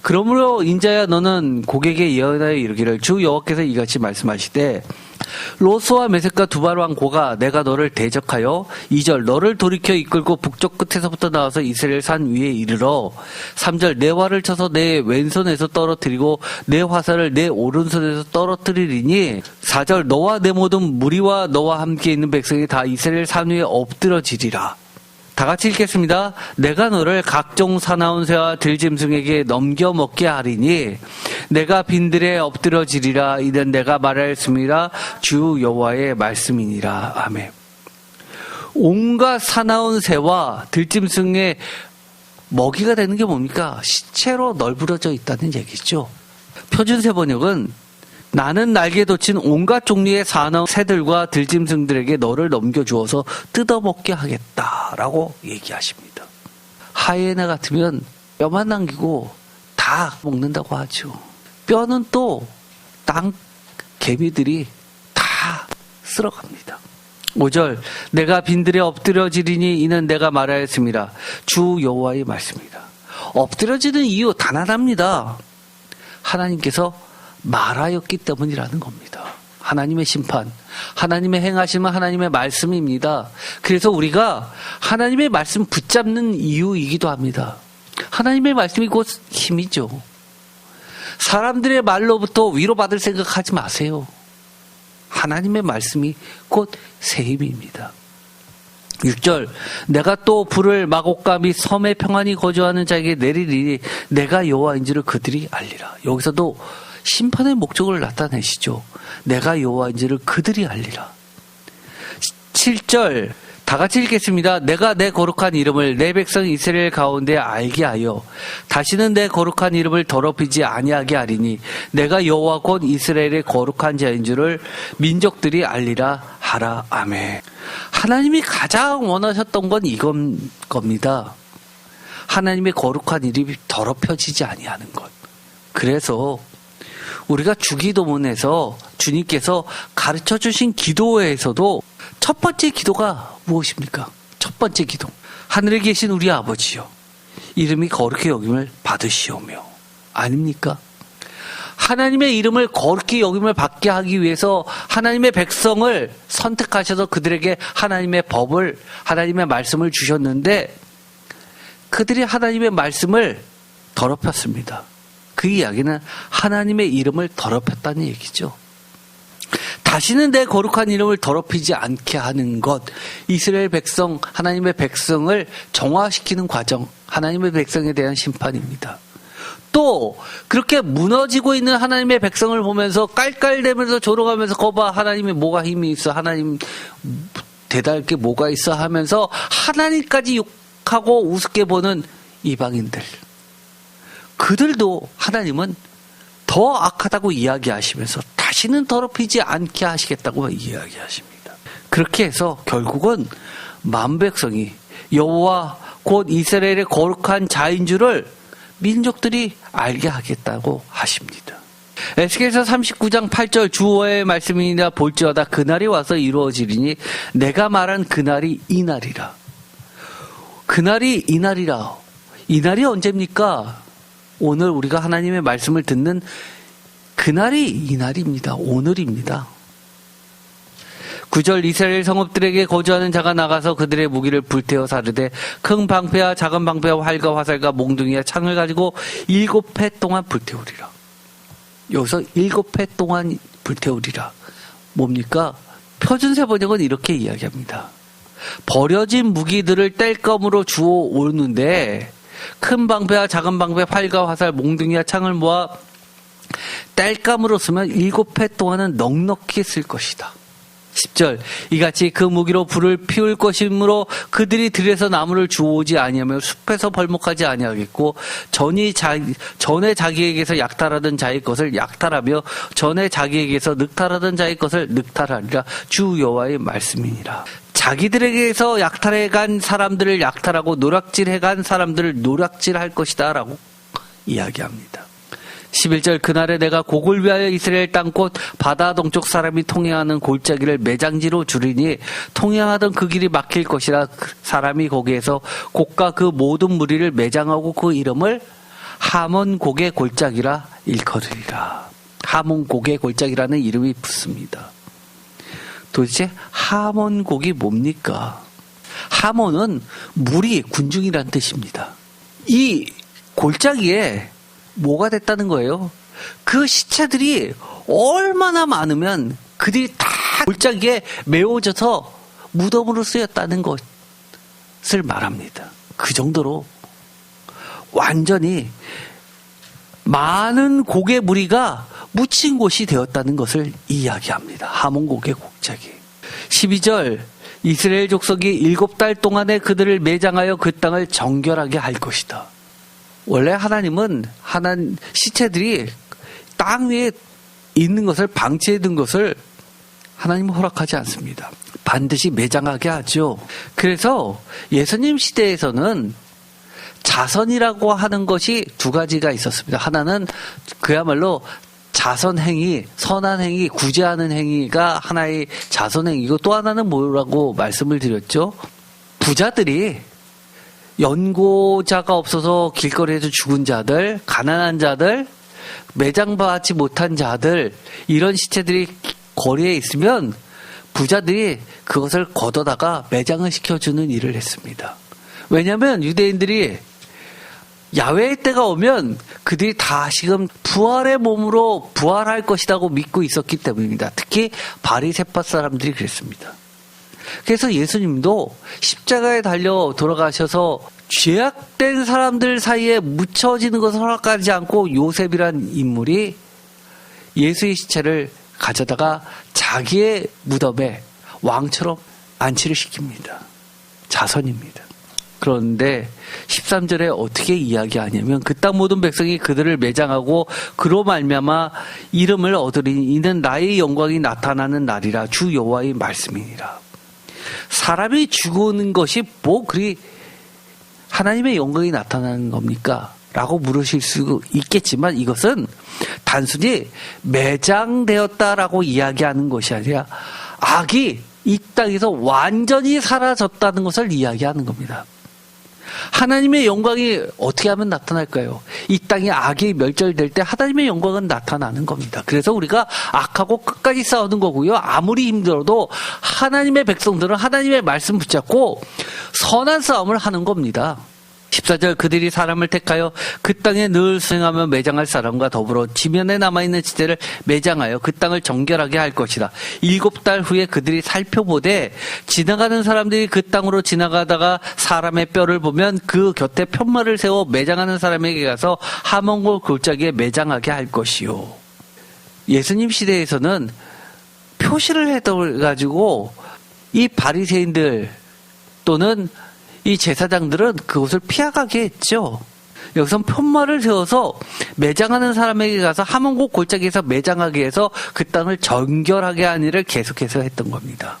그러므로 인자야 너는 고객에게 예언하여 이르기를 주 여호와께서 이같이 말씀하시되 로스와 메섹과 두발 왕 고가 내가 너를 대적하여 2절 너를 돌이켜 이끌고 북쪽 끝에서부터 나와서 이스라엘 산 위에 이르러 3절 내 활을 쳐서 내 왼손에서 떨어뜨리고 내 화살을 내 오른손에서 떨어뜨리리니 4절 너와 내 모든 무리와 너와 함께 있는 백성이 다 이스라엘 산 위에 엎드러지리라. 다 같이 읽겠습니다. 내가 너를 각종 사나운 새와 들짐승에게 넘겨 먹게 하리니 내가 빈들에 엎드러지리라. 이는 내가 말하였습니다. 주 여호와의 말씀이니라. 아멘. 온갖 사나운 새와 들짐승의 먹이가 되는 게 뭡니까? 시체로 널브러져 있다는 얘기죠. 표준세 번역은 나는 날개 돋친 온갖 종류의 사나운 새들과 들짐승들에게 너를 넘겨주어서 뜯어먹게 하겠다라고 얘기하십니다. 하이에나 같으면 뼈만 남기고 다 먹는다고 하죠. 뼈는 또 땅 개미들이 다 쓸어갑니다. 5절 내가 빈들에 엎드려지리니 이는 내가 말하였습니다. 주 여호와의 말씀이다. 엎드려지는 이유 단 하나입니다. 하나님께서 말하였기 때문이라는 겁니다. 하나님의 심판, 하나님의 행하심은 하나님의 말씀입니다. 그래서 우리가 하나님의 말씀 붙잡는 이유이기도 합니다. 하나님의 말씀이 곧 힘이죠. 사람들의 말로부터 위로받을 생각하지 마세요. 하나님의 말씀이 곧 새 힘입니다. 6절, 내가 또 불을 마곡과 및 섬에 평안히 거주하는 자에게 내리리니 내가 여호와인지를 그들이 알리라. 여기서도 심판의 목적을 나타내시죠. 내가 여호와인지를 그들이 알리라. 7절, 다 같이 읽겠습니다. 내가 내 거룩한 이름을 내 백성 이스라엘 가운데 알게 하여 다시는 내 거룩한 이름을 더럽히지 아니하게 하리니 내가 여호와 곧 이스라엘의 거룩한 자인 줄을 민족들이 알리라 하라. 아멘. 하나님이 가장 원하셨던 건 이건 겁니다. 하나님의 거룩한 이름이 더럽혀지지 아니하는 것. 그래서 우리가 주기도문에서 주님께서 가르쳐 주신 기도에서도 첫 번째 기도가 무엇입니까? 첫 번째 기도. 하늘에 계신 우리 아버지요, 이름이 거룩히 여김을 받으시오며. 아닙니까? 하나님의 이름을 거룩히 여김을 받게 하기 위해서 하나님의 백성을 선택하셔서 그들에게 하나님의 법을, 하나님의 말씀을 주셨는데 그들이 하나님의 말씀을 더럽혔습니다. 그 이야기는 하나님의 이름을 더럽혔다는 얘기죠. 다시는 내 거룩한 이름을 더럽히지 않게 하는 것, 이스라엘 백성, 하나님의 백성을 정화시키는 과정, 하나님의 백성에 대한 심판입니다. 또 그렇게 무너지고 있는 하나님의 백성을 보면서 깔깔대면서 조롱하면서 거봐 하나님이 뭐가 힘이 있어, 하나님 대단할 게 뭐가 있어 하면서 하나님까지 욕하고 우습게 보는 이방인들, 그들도 하나님은 더 악하다고 이야기하시면서 다시는 더럽히지 않게 하시겠다고 이야기하십니다. 그렇게 해서 결국은 만백성이 여호와 곧 이스라엘의 거룩한 자인 줄을 민족들이 알게 하겠다고 하십니다. 에스겔서 39장 8절, 주의 말씀이니라 볼지어다 그날이 와서 이루어지리니 내가 말한 그날이 이날이라. 그날이 이날이라. 이날이 언제입니까? 오늘 우리가 하나님의 말씀을 듣는 그날이 이날입니다. 오늘입니다. 9절, 이스라엘 성읍들에게 거주하는 자가 나가서 그들의 무기를 불태워 사르되 큰 방패와 작은 방패와 활과 화살과 몽둥이와 창을 가지고 7해 동안 불태우리라. 여기서 7해 동안 불태우리라. 뭡니까? 표준세 번역은 이렇게 이야기합니다. 버려진 무기들을 땔감으로 주워 오는데 큰 방패와 작은 방패, 활과 화살, 몽둥이와 창을 모아 땔감으로 쓰면 7해 동안은 넉넉히 쓸 것이다. 10절, 이같이 그 무기로 불을 피울 것이므로 그들이 들에서 나무를 주워오지 아니하며 숲에서 벌목하지 아니하겠고 전에 자기에게서 약탈하던 자의 것을 약탈하며 전에 자기에게서 늑탈하던 자의 것을 늑탈하리라. 주 여호와의 말씀이니라. 자기들에게서 약탈해간 사람들을 약탈하고 노략질해간 사람들을 노략질할 것이다 라고 이야기합니다. 11절, 그날에 내가 곡을 위하여 이스라엘 땅 곧 바다 동쪽 사람이 통행하는 골짜기를 매장지로 주리니 통행하던 그 길이 막힐 것이라. 사람이 거기에서 곡과 그 모든 무리를 매장하고 그 이름을 하몬곡의 골짜기라 일컬으리라. 하몬곡의 골짜기라는 이름이 붙습니다. 도대체 하몬곡이 뭡니까? 하몬은 무리, 군중이란 뜻입니다. 이 골짜기에 뭐가 됐다는 거예요? 그 시체들이 얼마나 많으면 그들이 다 골짜기에 메워져서 무덤으로 쓰였다는 것을 말합니다. 그 정도로 완전히 많은 곡의 무리가 묻힌 곳이 되었다는 것을 이야기합니다. 하몬곡의 골짜기. 12절, 이스라엘 족속이 7달 동안에 그들을 매장하여 그 땅을 정결하게 할 것이다. 원래 하나님은 시체들이 땅 위에 있는 것을, 방치해 둔 것을 하나님은 허락하지 않습니다. 반드시 매장하게 하죠. 그래서 예수님 시대에서는 자선이라고 하는 것이 두 가지가 있었습니다. 하나는 그야말로 자선행위, 선한 행위, 구제하는 행위가 하나의 자선행위고, 또 하나는 뭐라고 말씀을 드렸죠? 부자들이 연고자가 없어서 길거리에서 죽은 자들, 가난한 자들, 매장받지 못한 자들, 이런 시체들이 거리에 있으면 부자들이 그것을 걷어다가 매장을 시켜주는 일을 했습니다. 왜냐하면 유대인들이 야훼의 때가 오면 그들이 다시금 부활의 몸으로 부활할 것이라고 믿고 있었기 때문입니다. 특히 바리새파 사람들이 그랬습니다. 그래서 예수님도 십자가에 달려 돌아가셔서 죄악된 사람들 사이에 묻혀지는 것을 허락하지 않고 요셉이란 인물이 예수의 시체를 가져다가 자기의 무덤에 왕처럼 안치를 시킵니다. 자선입니다. 그런데 13절에 어떻게 이야기하냐면 그 땅 모든 백성이 그들을 매장하고 그로 말미암아 이름을 얻으리니 이는 나의 영광이 나타나는 날이라 주 여호와의 말씀이니라. 사람이 죽는 것이 뭐 그리 하나님의 영광이 나타나는 겁니까? 라고 물으실 수 있겠지만 이것은 단순히 매장되었다라고 이야기하는 것이 아니라 악이 이 땅에서 완전히 사라졌다는 것을 이야기하는 겁니다. 하나님의 영광이 어떻게 하면 나타날까요? 이 땅에 악이 멸절될 때 하나님의 영광은 나타나는 겁니다. 그래서 우리가 악하고 끝까지 싸우는 거고요. 아무리 힘들어도 하나님의 백성들은 하나님의 말씀 붙잡고 선한 싸움을 하는 겁니다. 14절 그들이 사람을 택하여 그 땅에 늘 수행하며 매장할 사람과 더불어 지면에 남아있는 지대를 매장하여 그 땅을 정결하게 할 것이라. 7달 후에 그들이 살펴보되 지나가는 사람들이 그 땅으로 지나가다가 사람의 뼈를 보면 그 곁에 편말을 세워 매장하는 사람에게 가서 하몬골 골짜기에 매장하게 할 것이요. 예수님 시대에서는 표시를 해가지고 이 바리새인들 또는 이 제사장들은 그곳을 피하게 했죠. 여기선 편말을 세워서 매장하는 사람에게 가서 하몬곳 골짜기에서 매장하게 해서 그 땅을 정결하게 하는 일을 계속해서 했던 겁니다.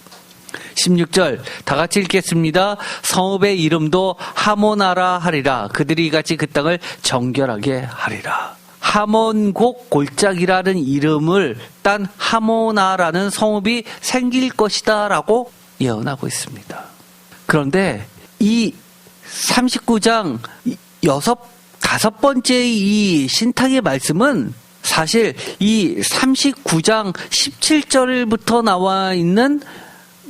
16절 다 같이 읽겠습니다. 성읍의 이름도 하모나라 하리라. 그들이 이같이 그 땅을 정결하게 하리라. 하몬곡 골짜기라는 이름을 딴 하모나라는 성읍이 생길 것이다 라고 예언하고 있습니다. 그런데 이 39장 다섯 번째 이 신탁의 말씀은 사실 이 39장 17절부터 나와 있는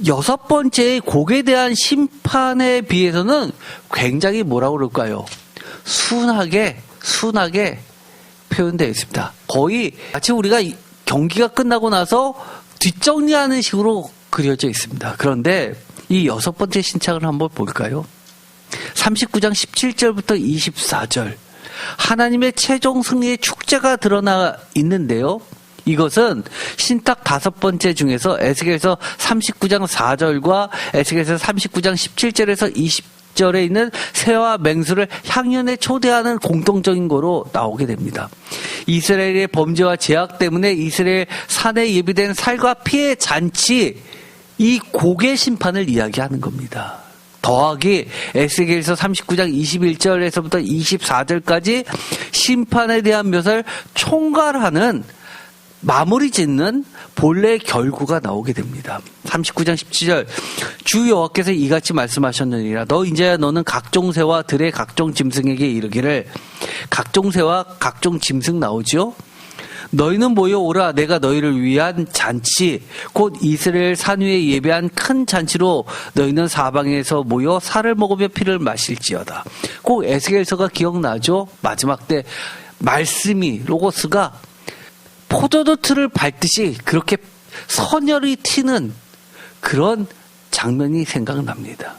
6번째의 곡에 대한 심판에 비해서는 굉장히 뭐라고 그럴까요? 순하게 표현되어 있습니다. 거의 마치 우리가 경기가 끝나고 나서 뒷정리하는 식으로 그려져 있습니다. 그런데 이 6번째 신탁을 한번 볼까요? 39장 17절부터 24절 하나님의 최종 승리의 축제가 드러나 있는데요. 이것은 신탁 5번째 중에서 에스겔서 39장 4절과 에스겔서 39장 17절에서 20절에 있는 새와 맹수를 향연에 초대하는 공통적인 거로 나오게 됩니다. 이스라엘의 범죄와 죄악 때문에 이스라엘 산에 예비된 살과 피의 잔치, 이 곡의 심판을 이야기하는 겁니다. 더하기 에스겔서 39장 21절에서부터 24절까지 심판에 대한 묘사를 총괄하는 마무리 짓는 본래의 결구가 나오게 됩니다. 39장 17절 주 여호와께서 이같이 말씀하셨느니라. 너 인자야 너는 각종 새와 들의 각종 짐승에게 이르기를. 각종 새와 각종 짐승 나오죠. 너희는 모여오라. 내가 너희를 위한 잔치 곧 이스라엘 산 위에 예배한 큰 잔치로 너희는 사방에서 모여 살을 먹으며 피를 마실지어다. 꼭 에스겔서가 기억나죠? 마지막 때 말씀이 로고스가 포도도 틀을 밟듯이 그렇게 선혈이 튀는 그런 장면이 생각납니다.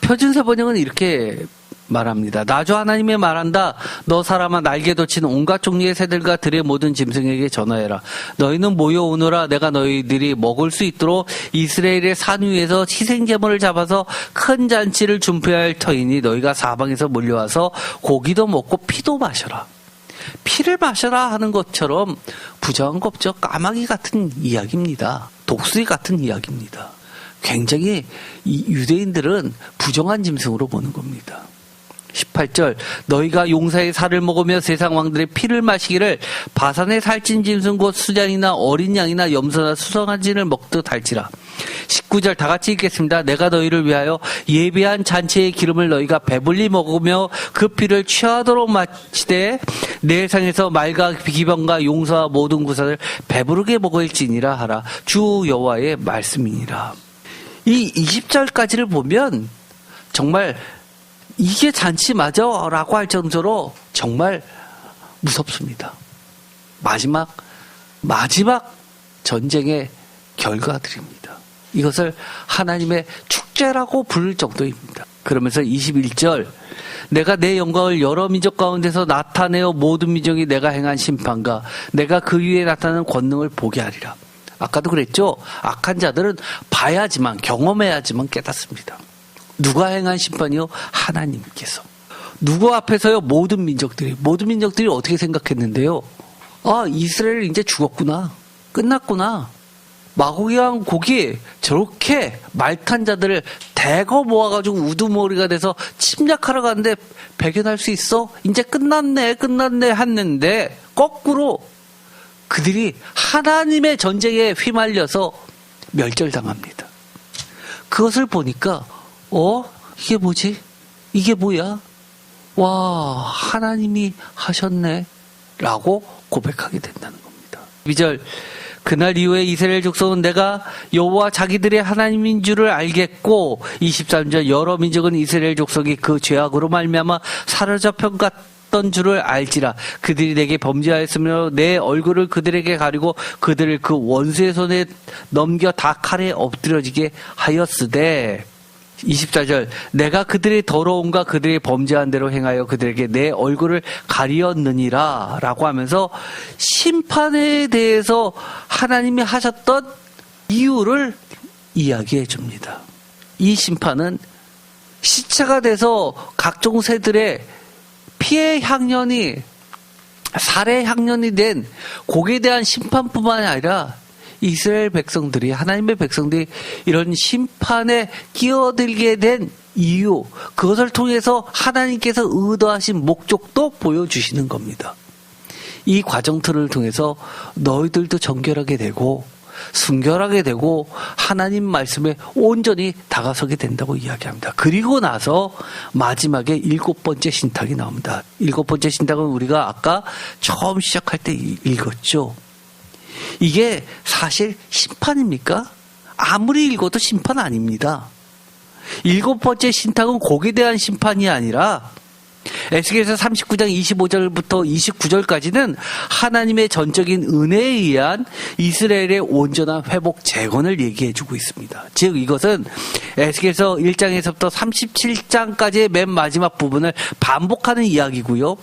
표준세 번역은 이렇게 말합니다. 나 주 하나님의 말한다. 너 사람아 날개 돋친 온갖 종류의 새들과 들의 모든 짐승에게 전하여라. 너희는 모여오너라. 내가 너희들이 먹을 수 있도록 이스라엘의 산 위에서 희생제물을 잡아서 큰 잔치를 준비할 터이니 너희가 사방에서 몰려와서 고기도 먹고 피도 마셔라. 피를 마셔라 하는 것처럼 부정한 거 없죠. 까마귀 같은 이야기입니다. 독수리 같은 이야기입니다. 굉장히 이 유대인들은 부정한 짐승으로 보는 겁니다. 18절 너희가 용사의 살을 먹으며 세상 왕들의 피를 마시기를 바산의 살찐 짐승 곧 수장이나 어린 양이나 염소나 수송아지를 먹듯 할지라. 19절 다 같이 읽겠습니다. 내가 너희를 위하여 예비한 잔치의 기름을 너희가 배불리 먹으며 그 피를 취하도록 마치되 내 상에서 말과 기병과 용사와 모든 구사를 배부르게 먹을지니라 하라. 주 여호와의 말씀이니라. 이 20절까지를 보면 정말 이게 잔치 맞아? 라고 할 정도로 정말 무섭습니다. 마지막 전쟁의 결과들입니다. 이것을 하나님의 축제라고 부를 정도입니다. 그러면서 21절 내가 내 영광을 여러 민족 가운데서 나타내어 모든 민족이 내가 행한 심판과 내가 그 위에 나타나는 권능을 보게 하리라. 아까도 그랬죠. 악한 자들은 봐야지만 경험해야지만 깨닫습니다. 누가 행한 심판이요? 하나님께서. 누구 앞에서요? 모든 민족들이 어떻게 생각했는데요? 아, 이스라엘 이제 죽었구나. 끝났구나. 마고기 왕 곡이 저렇게 말탄 자들을 대거 모아가지고 우두머리가 돼서 침략하러 가는데 배견할 수 있어? 이제 끝났네 했는데 거꾸로 그들이 하나님의 전쟁에 휘말려서 멸절당합니다. 그것을 보니까 이게 뭐지? 이게 뭐야? 와, 하나님이 하셨네 라고 고백하게 된다는 겁니다. 12절 그날 이후에 이스라엘 족속은 내가 여호와 자기들의 하나님인 줄을 알겠고 23절 여러 민족은 이스라엘 족속이 그 죄악으로 말미암아 사로잡혀 갔던 줄을 알지라. 그들이 내게 범죄하였으며 내 얼굴을 그들에게 가리고 그들을 그 원수의 손에 넘겨 다 칼에 엎드려지게 하였으되 24절 내가 그들의 더러움과 그들의 범죄한 대로 행하여 그들에게 내 얼굴을 가리었느니라 라고 하면서 심판에 대해서 하나님이 하셨던 이유를 이야기해 줍니다. 이 심판은 시체가 돼서 각종 새들의 피의 향연이 살의 향연이 된 곡에 대한 심판뿐만 아니라 이스라엘 백성들이 하나님의 백성들이 이런 심판에 끼어들게 된 이유, 그것을 통해서 하나님께서 의도하신 목적도 보여주시는 겁니다. 이 과정들을 통해서 너희들도 정결하게 되고 순결하게 되고 하나님 말씀에 온전히 다가서게 된다고 이야기합니다. 그리고 나서 마지막에 7번째 신탁이 나옵니다. 7번째 신탁은 우리가 아까 처음 시작할 때 읽었죠. 이게 사실 심판입니까? 아무리 읽어도 심판 아닙니다. 7번째 신탁은 곡에 대한 심판이 아니라 에스겔서 39장 25절부터 29절까지는 하나님의 전적인 은혜에 의한 이스라엘의 온전한 회복 재건을 얘기해주고 있습니다. 즉 이것은 에스겔서 1장에서부터 37장까지의 맨 마지막 부분을 반복하는 이야기고요.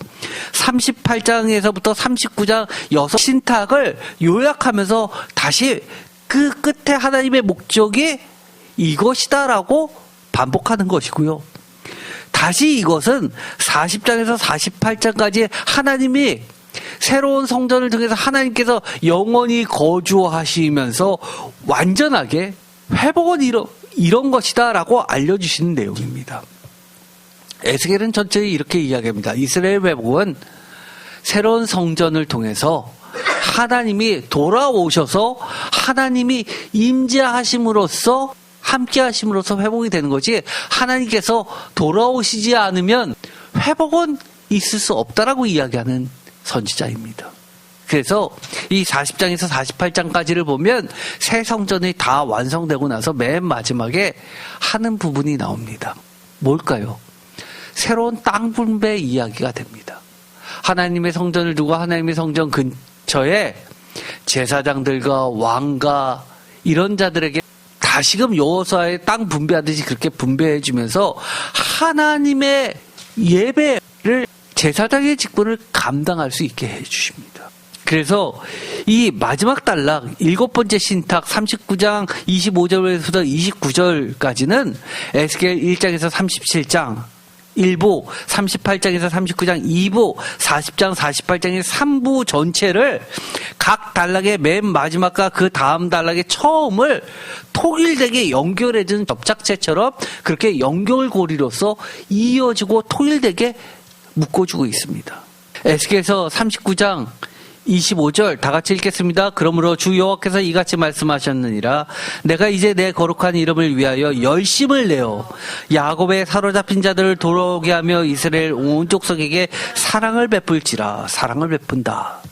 38장에서부터 39장 6신탁을 요약하면서 다시 그 끝에 하나님의 목적이 이것이다라고 반복하는 것이고요. 다시 이것은 40장에서 48장까지 하나님이 새로운 성전을 통해서 하나님께서 영원히 거주하시면서 완전하게 회복은 이런 것이다 라고 알려주시는 내용입니다. 에스겔은 전체에 이렇게 이야기합니다. 이스라엘 회복은 새로운 성전을 통해서 하나님이 돌아오셔서 하나님이 임재하심으로써 함께 하심으로써 회복이 되는 거지, 하나님께서 돌아오시지 않으면 회복은 있을 수 없다라고 이야기하는 선지자입니다. 그래서 이 40장에서 48장까지를 보면 새 성전이 다 완성되고 나서 맨 마지막에 하는 부분이 나옵니다. 뭘까요? 새로운 땅 분배 이야기가 됩니다. 하나님의 성전을 두고 하나님의 성전 근처에 제사장들과 왕과 이런 자들에게 다시금 여호수아의 땅 분배하듯이 그렇게 분배해 주면서 하나님의 예배를 제사장의 직분을 감당할 수 있게 해 주십니다. 그래서 이 마지막 단락 7번째 신탁 39장 25절에서 29절까지는 에스겔 1장에서 37장 1부, 38장에서 39장 2부, 40장 48장의 3부 전체를 각 단락의 맨 마지막과 그 다음 단락의 처음을 통일되게 연결해준 접착체처럼 그렇게 연결고리로서 이어지고 통일되게 묶어주고 있습니다. 에스겔서 39장 25절 다 같이 읽겠습니다. 그러므로 주 여호와께서 이같이 말씀하셨느니라. 내가 이제 내 거룩한 이름을 위하여 열심을 내어 야곱의 사로잡힌 자들을 돌아오게 하며 이스라엘 온 족속에게 사랑을 베풀지라. 사랑을 베푼다.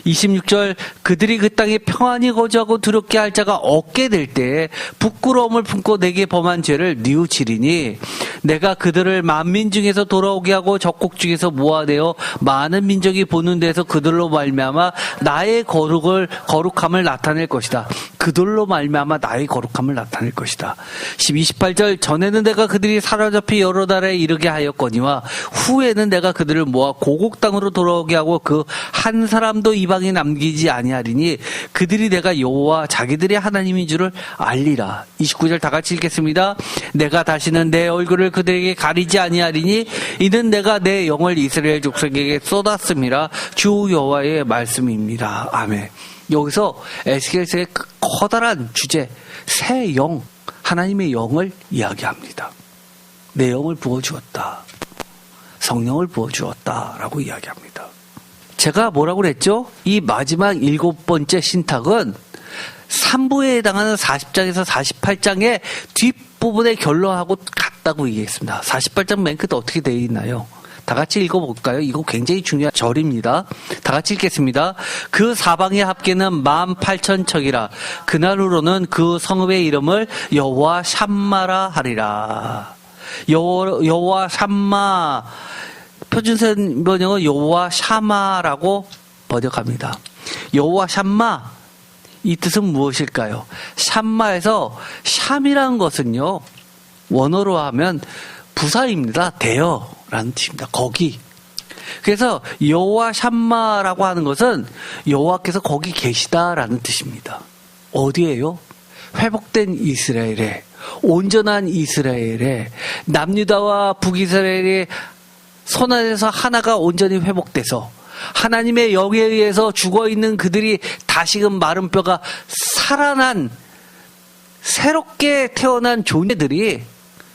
26절 그들이 그 땅에 평안히 거주하고 두렵게 할 자가 없게 될 때에 부끄러움을 품고 내게 범한 죄를 뉘우치리니 내가 그들을 만민 중에서 돌아오게 하고 적국 중에서 모아내어 많은 민족이 보는 데서 그들로 말미암아 나의 거룩함을 나타낼 것이다. 그들로 말미암아 나의 거룩함을 나타낼 것이다. 28절 전에는 내가 그들이 사로잡히 여러 나라에 이르게 하였거니와 후에는 내가 그들을 모아 고국 땅으로 돌아오게 하고 그 한 사람도 이방에 남기지 아니하리니 그들이 내가 여호와 자기들의 하나님인 줄을 알리라. 29절 다 같이 읽겠습니다. 내가 다시는 내 얼굴을 그들에게 가리지 아니하리니 이는 내가 내 영을 이스라엘 족속에게 쏟았음이라. 주 여호와의 말씀입니다. 아멘. 여기서 에스겔서의 커다란 주제 새 영, 하나님의 영을 이야기합니다. 내 영을 부어주었다. 성령을 부어주었다라고 이야기합니다. 제가 뭐라고 그랬죠? 이 마지막 7번째 신탁은 3부에 해당하는 40장에서 48장의 뒷부분의 결론하고 같다고 얘기했습니다. 48장 맨 끝에 어떻게 되어 있나요? 다 같이 읽어볼까요? 이거 굉장히 중요한 절입니다. 다 같이 읽겠습니다. 그 사방의 합계는 18,000척이라. 그날로는 그 성읍의 이름을 여호와 샴마라 하리라. 여호와 샴마, 표준선 번역은 여호와 샤마라고 번역합니다. 여호와 샴마, 이 뜻은 무엇일까요? 샴마에서 샴이라는 것은요, 원어로 하면 부사입니다. 대여라는 뜻입니다. 거기. 그래서 여호와 샴마라고 하는 것은 여호와께서 거기 계시다라는 뜻입니다. 어디에요? 회복된 이스라엘에, 온전한 이스라엘에, 남유다와 북이스라엘의 손안에서 하나가 온전히 회복돼서 하나님의 영에 의해서 죽어있는 그들이 다시금 마른 뼈가 살아난 새롭게 태어난 존재들이,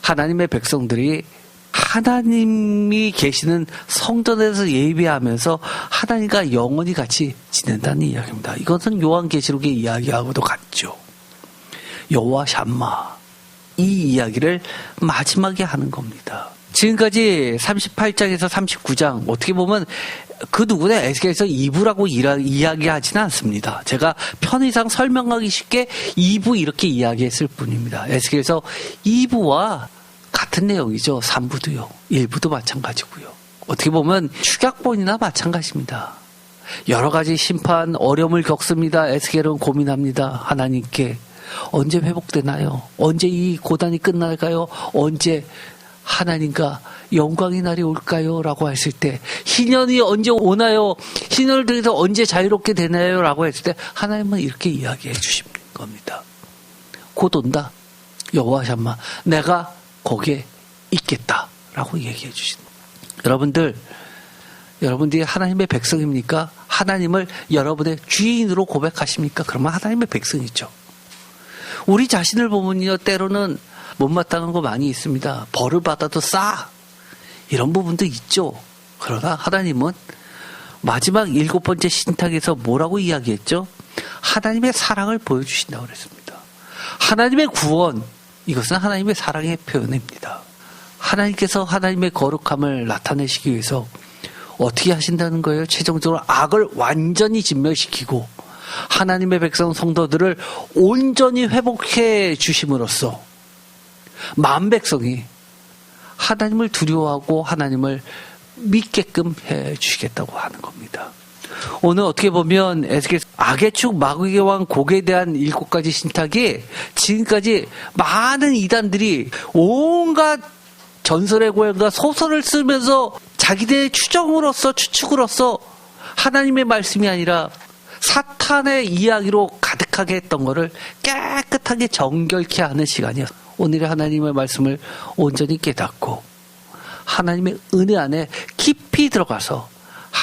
하나님의 백성들이 하나님이 계시는 성전에서 예배하면서 하나님과 영원히 같이 지낸다는 이야기입니다. 이것은 요한계시록의 이야기하고도 같죠. 여호와 샴마, 이 이야기를 마지막에 하는 겁니다. 지금까지 38장에서 39장 어떻게 보면 그 누구나 에스겔서 2부라고 이야기하지는 않습니다. 제가 편의상 설명하기 쉽게 2부 이렇게 이야기했을 뿐입니다. 에스겔서 2부와 같은 내용이죠. 3부도요. 1부도 마찬가지고요. 어떻게 보면 축약본이나 마찬가지입니다. 여러 가지 심판, 어려움을 겪습니다. 에스겔은 고민합니다. 하나님께 언제 회복되나요? 언제 이 고단이 끝날까요? 언제 하나님과 영광의 날이 올까요? 라고 했을 때, 희년이 언제 오나요? 희년을 통해서 언제 자유롭게 되나요? 라고 했을 때 하나님은 이렇게 이야기해 주시는 겁니다. 곧 온다. 여호와 샴마, 내가 거기에 있겠다 라고 얘기해 주시는 겁니다. 여러분들이 하나님의 백성입니까? 하나님을 여러분의 주인으로 고백하십니까? 그러면 하나님의 백성이죠. 우리 자신을 보면요, 때로는 못마땅한 거 많이 있습니다. 벌을 받아도 싸, 이런 부분도 있죠. 그러나 하나님은 마지막 7번째 신탁에서 뭐라고 이야기했죠? 하나님의 사랑을 보여주신다고 그랬습니다. 하나님의 구원, 이것은 하나님의 사랑의 표현입니다. 하나님께서 하나님의 거룩함을 나타내시기 위해서 어떻게 하신다는 거예요? 최종적으로 악을 완전히 진멸시키고 하나님의 백성 성도들을 온전히 회복해 주심으로써 만 백성이 하나님을 두려워하고 하나님을 믿게끔 해 주시겠다고 하는 겁니다. 오늘 어떻게 보면 에스겔 악의 축 마귀의 왕 곡에 대한 7가지 신탁이 지금까지 많은 이단들이 온갖 전설의 고향과 소설을 쓰면서 자기들의 추측으로서 하나님의 말씀이 아니라 사탄의 이야기로 가득하게 했던 것을 깨끗하게 정결케 하는 시간이었어요. 오늘의 하나님의 말씀을 온전히 깨닫고 하나님의 은혜 안에 깊이 들어가서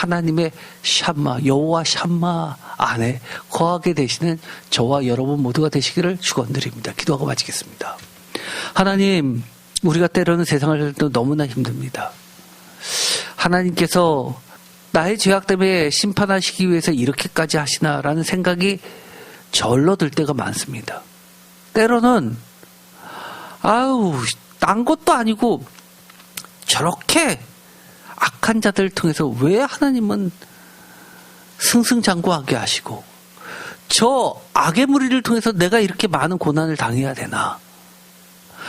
하나님의 샴마, 여호와 샴마 안에 거하게 되시는 저와 여러분 모두가 되시기를 축원드립니다. 기도하고 마치겠습니다. 하나님, 우리가 때로는 세상을 살 때 너무나 힘듭니다. 하나님께서 나의 죄악 때문에 심판하시기 위해서 이렇게까지 하시나라는 생각이 절로 들 때가 많습니다. 때로는 딴 것도 아니고 저렇게 악한 자들을 통해서 왜 하나님은 승승장구하게 하시고 저 악의 무리를 통해서 내가 이렇게 많은 고난을 당해야 되나?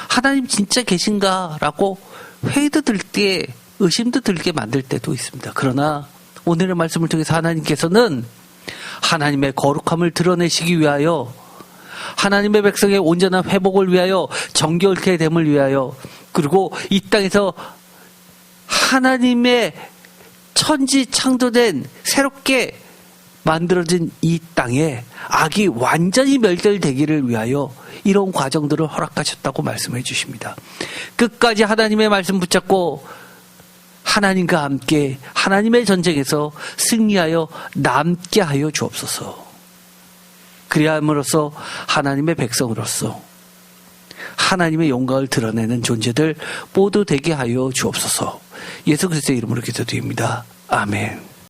하나님 진짜 계신가? 라고 회의도 들 때, 의심도 들게 만들 때도 있습니다. 그러나 오늘의 말씀을 통해서 하나님께서는 하나님의 거룩함을 드러내시기 위하여, 하나님의 백성의 온전한 회복을 위하여, 정결케 됨을 위하여, 그리고 이 땅에서 하나님의 천지 창조된 새롭게 만들어진 이 땅에 악이 완전히 멸절되기를 위하여 이런 과정들을 허락하셨다고 말씀해 주십니다. 끝까지 하나님의 말씀 붙잡고 하나님과 함께 하나님의 전쟁에서 승리하여 남게 하여 주옵소서. 그리함으로써 하나님의 백성으로서 하나님의 영광을 드러내는 존재들 모두 되게 하여 주옵소서. 예수 그리스도의 이름으로 기도드립니다. 아멘.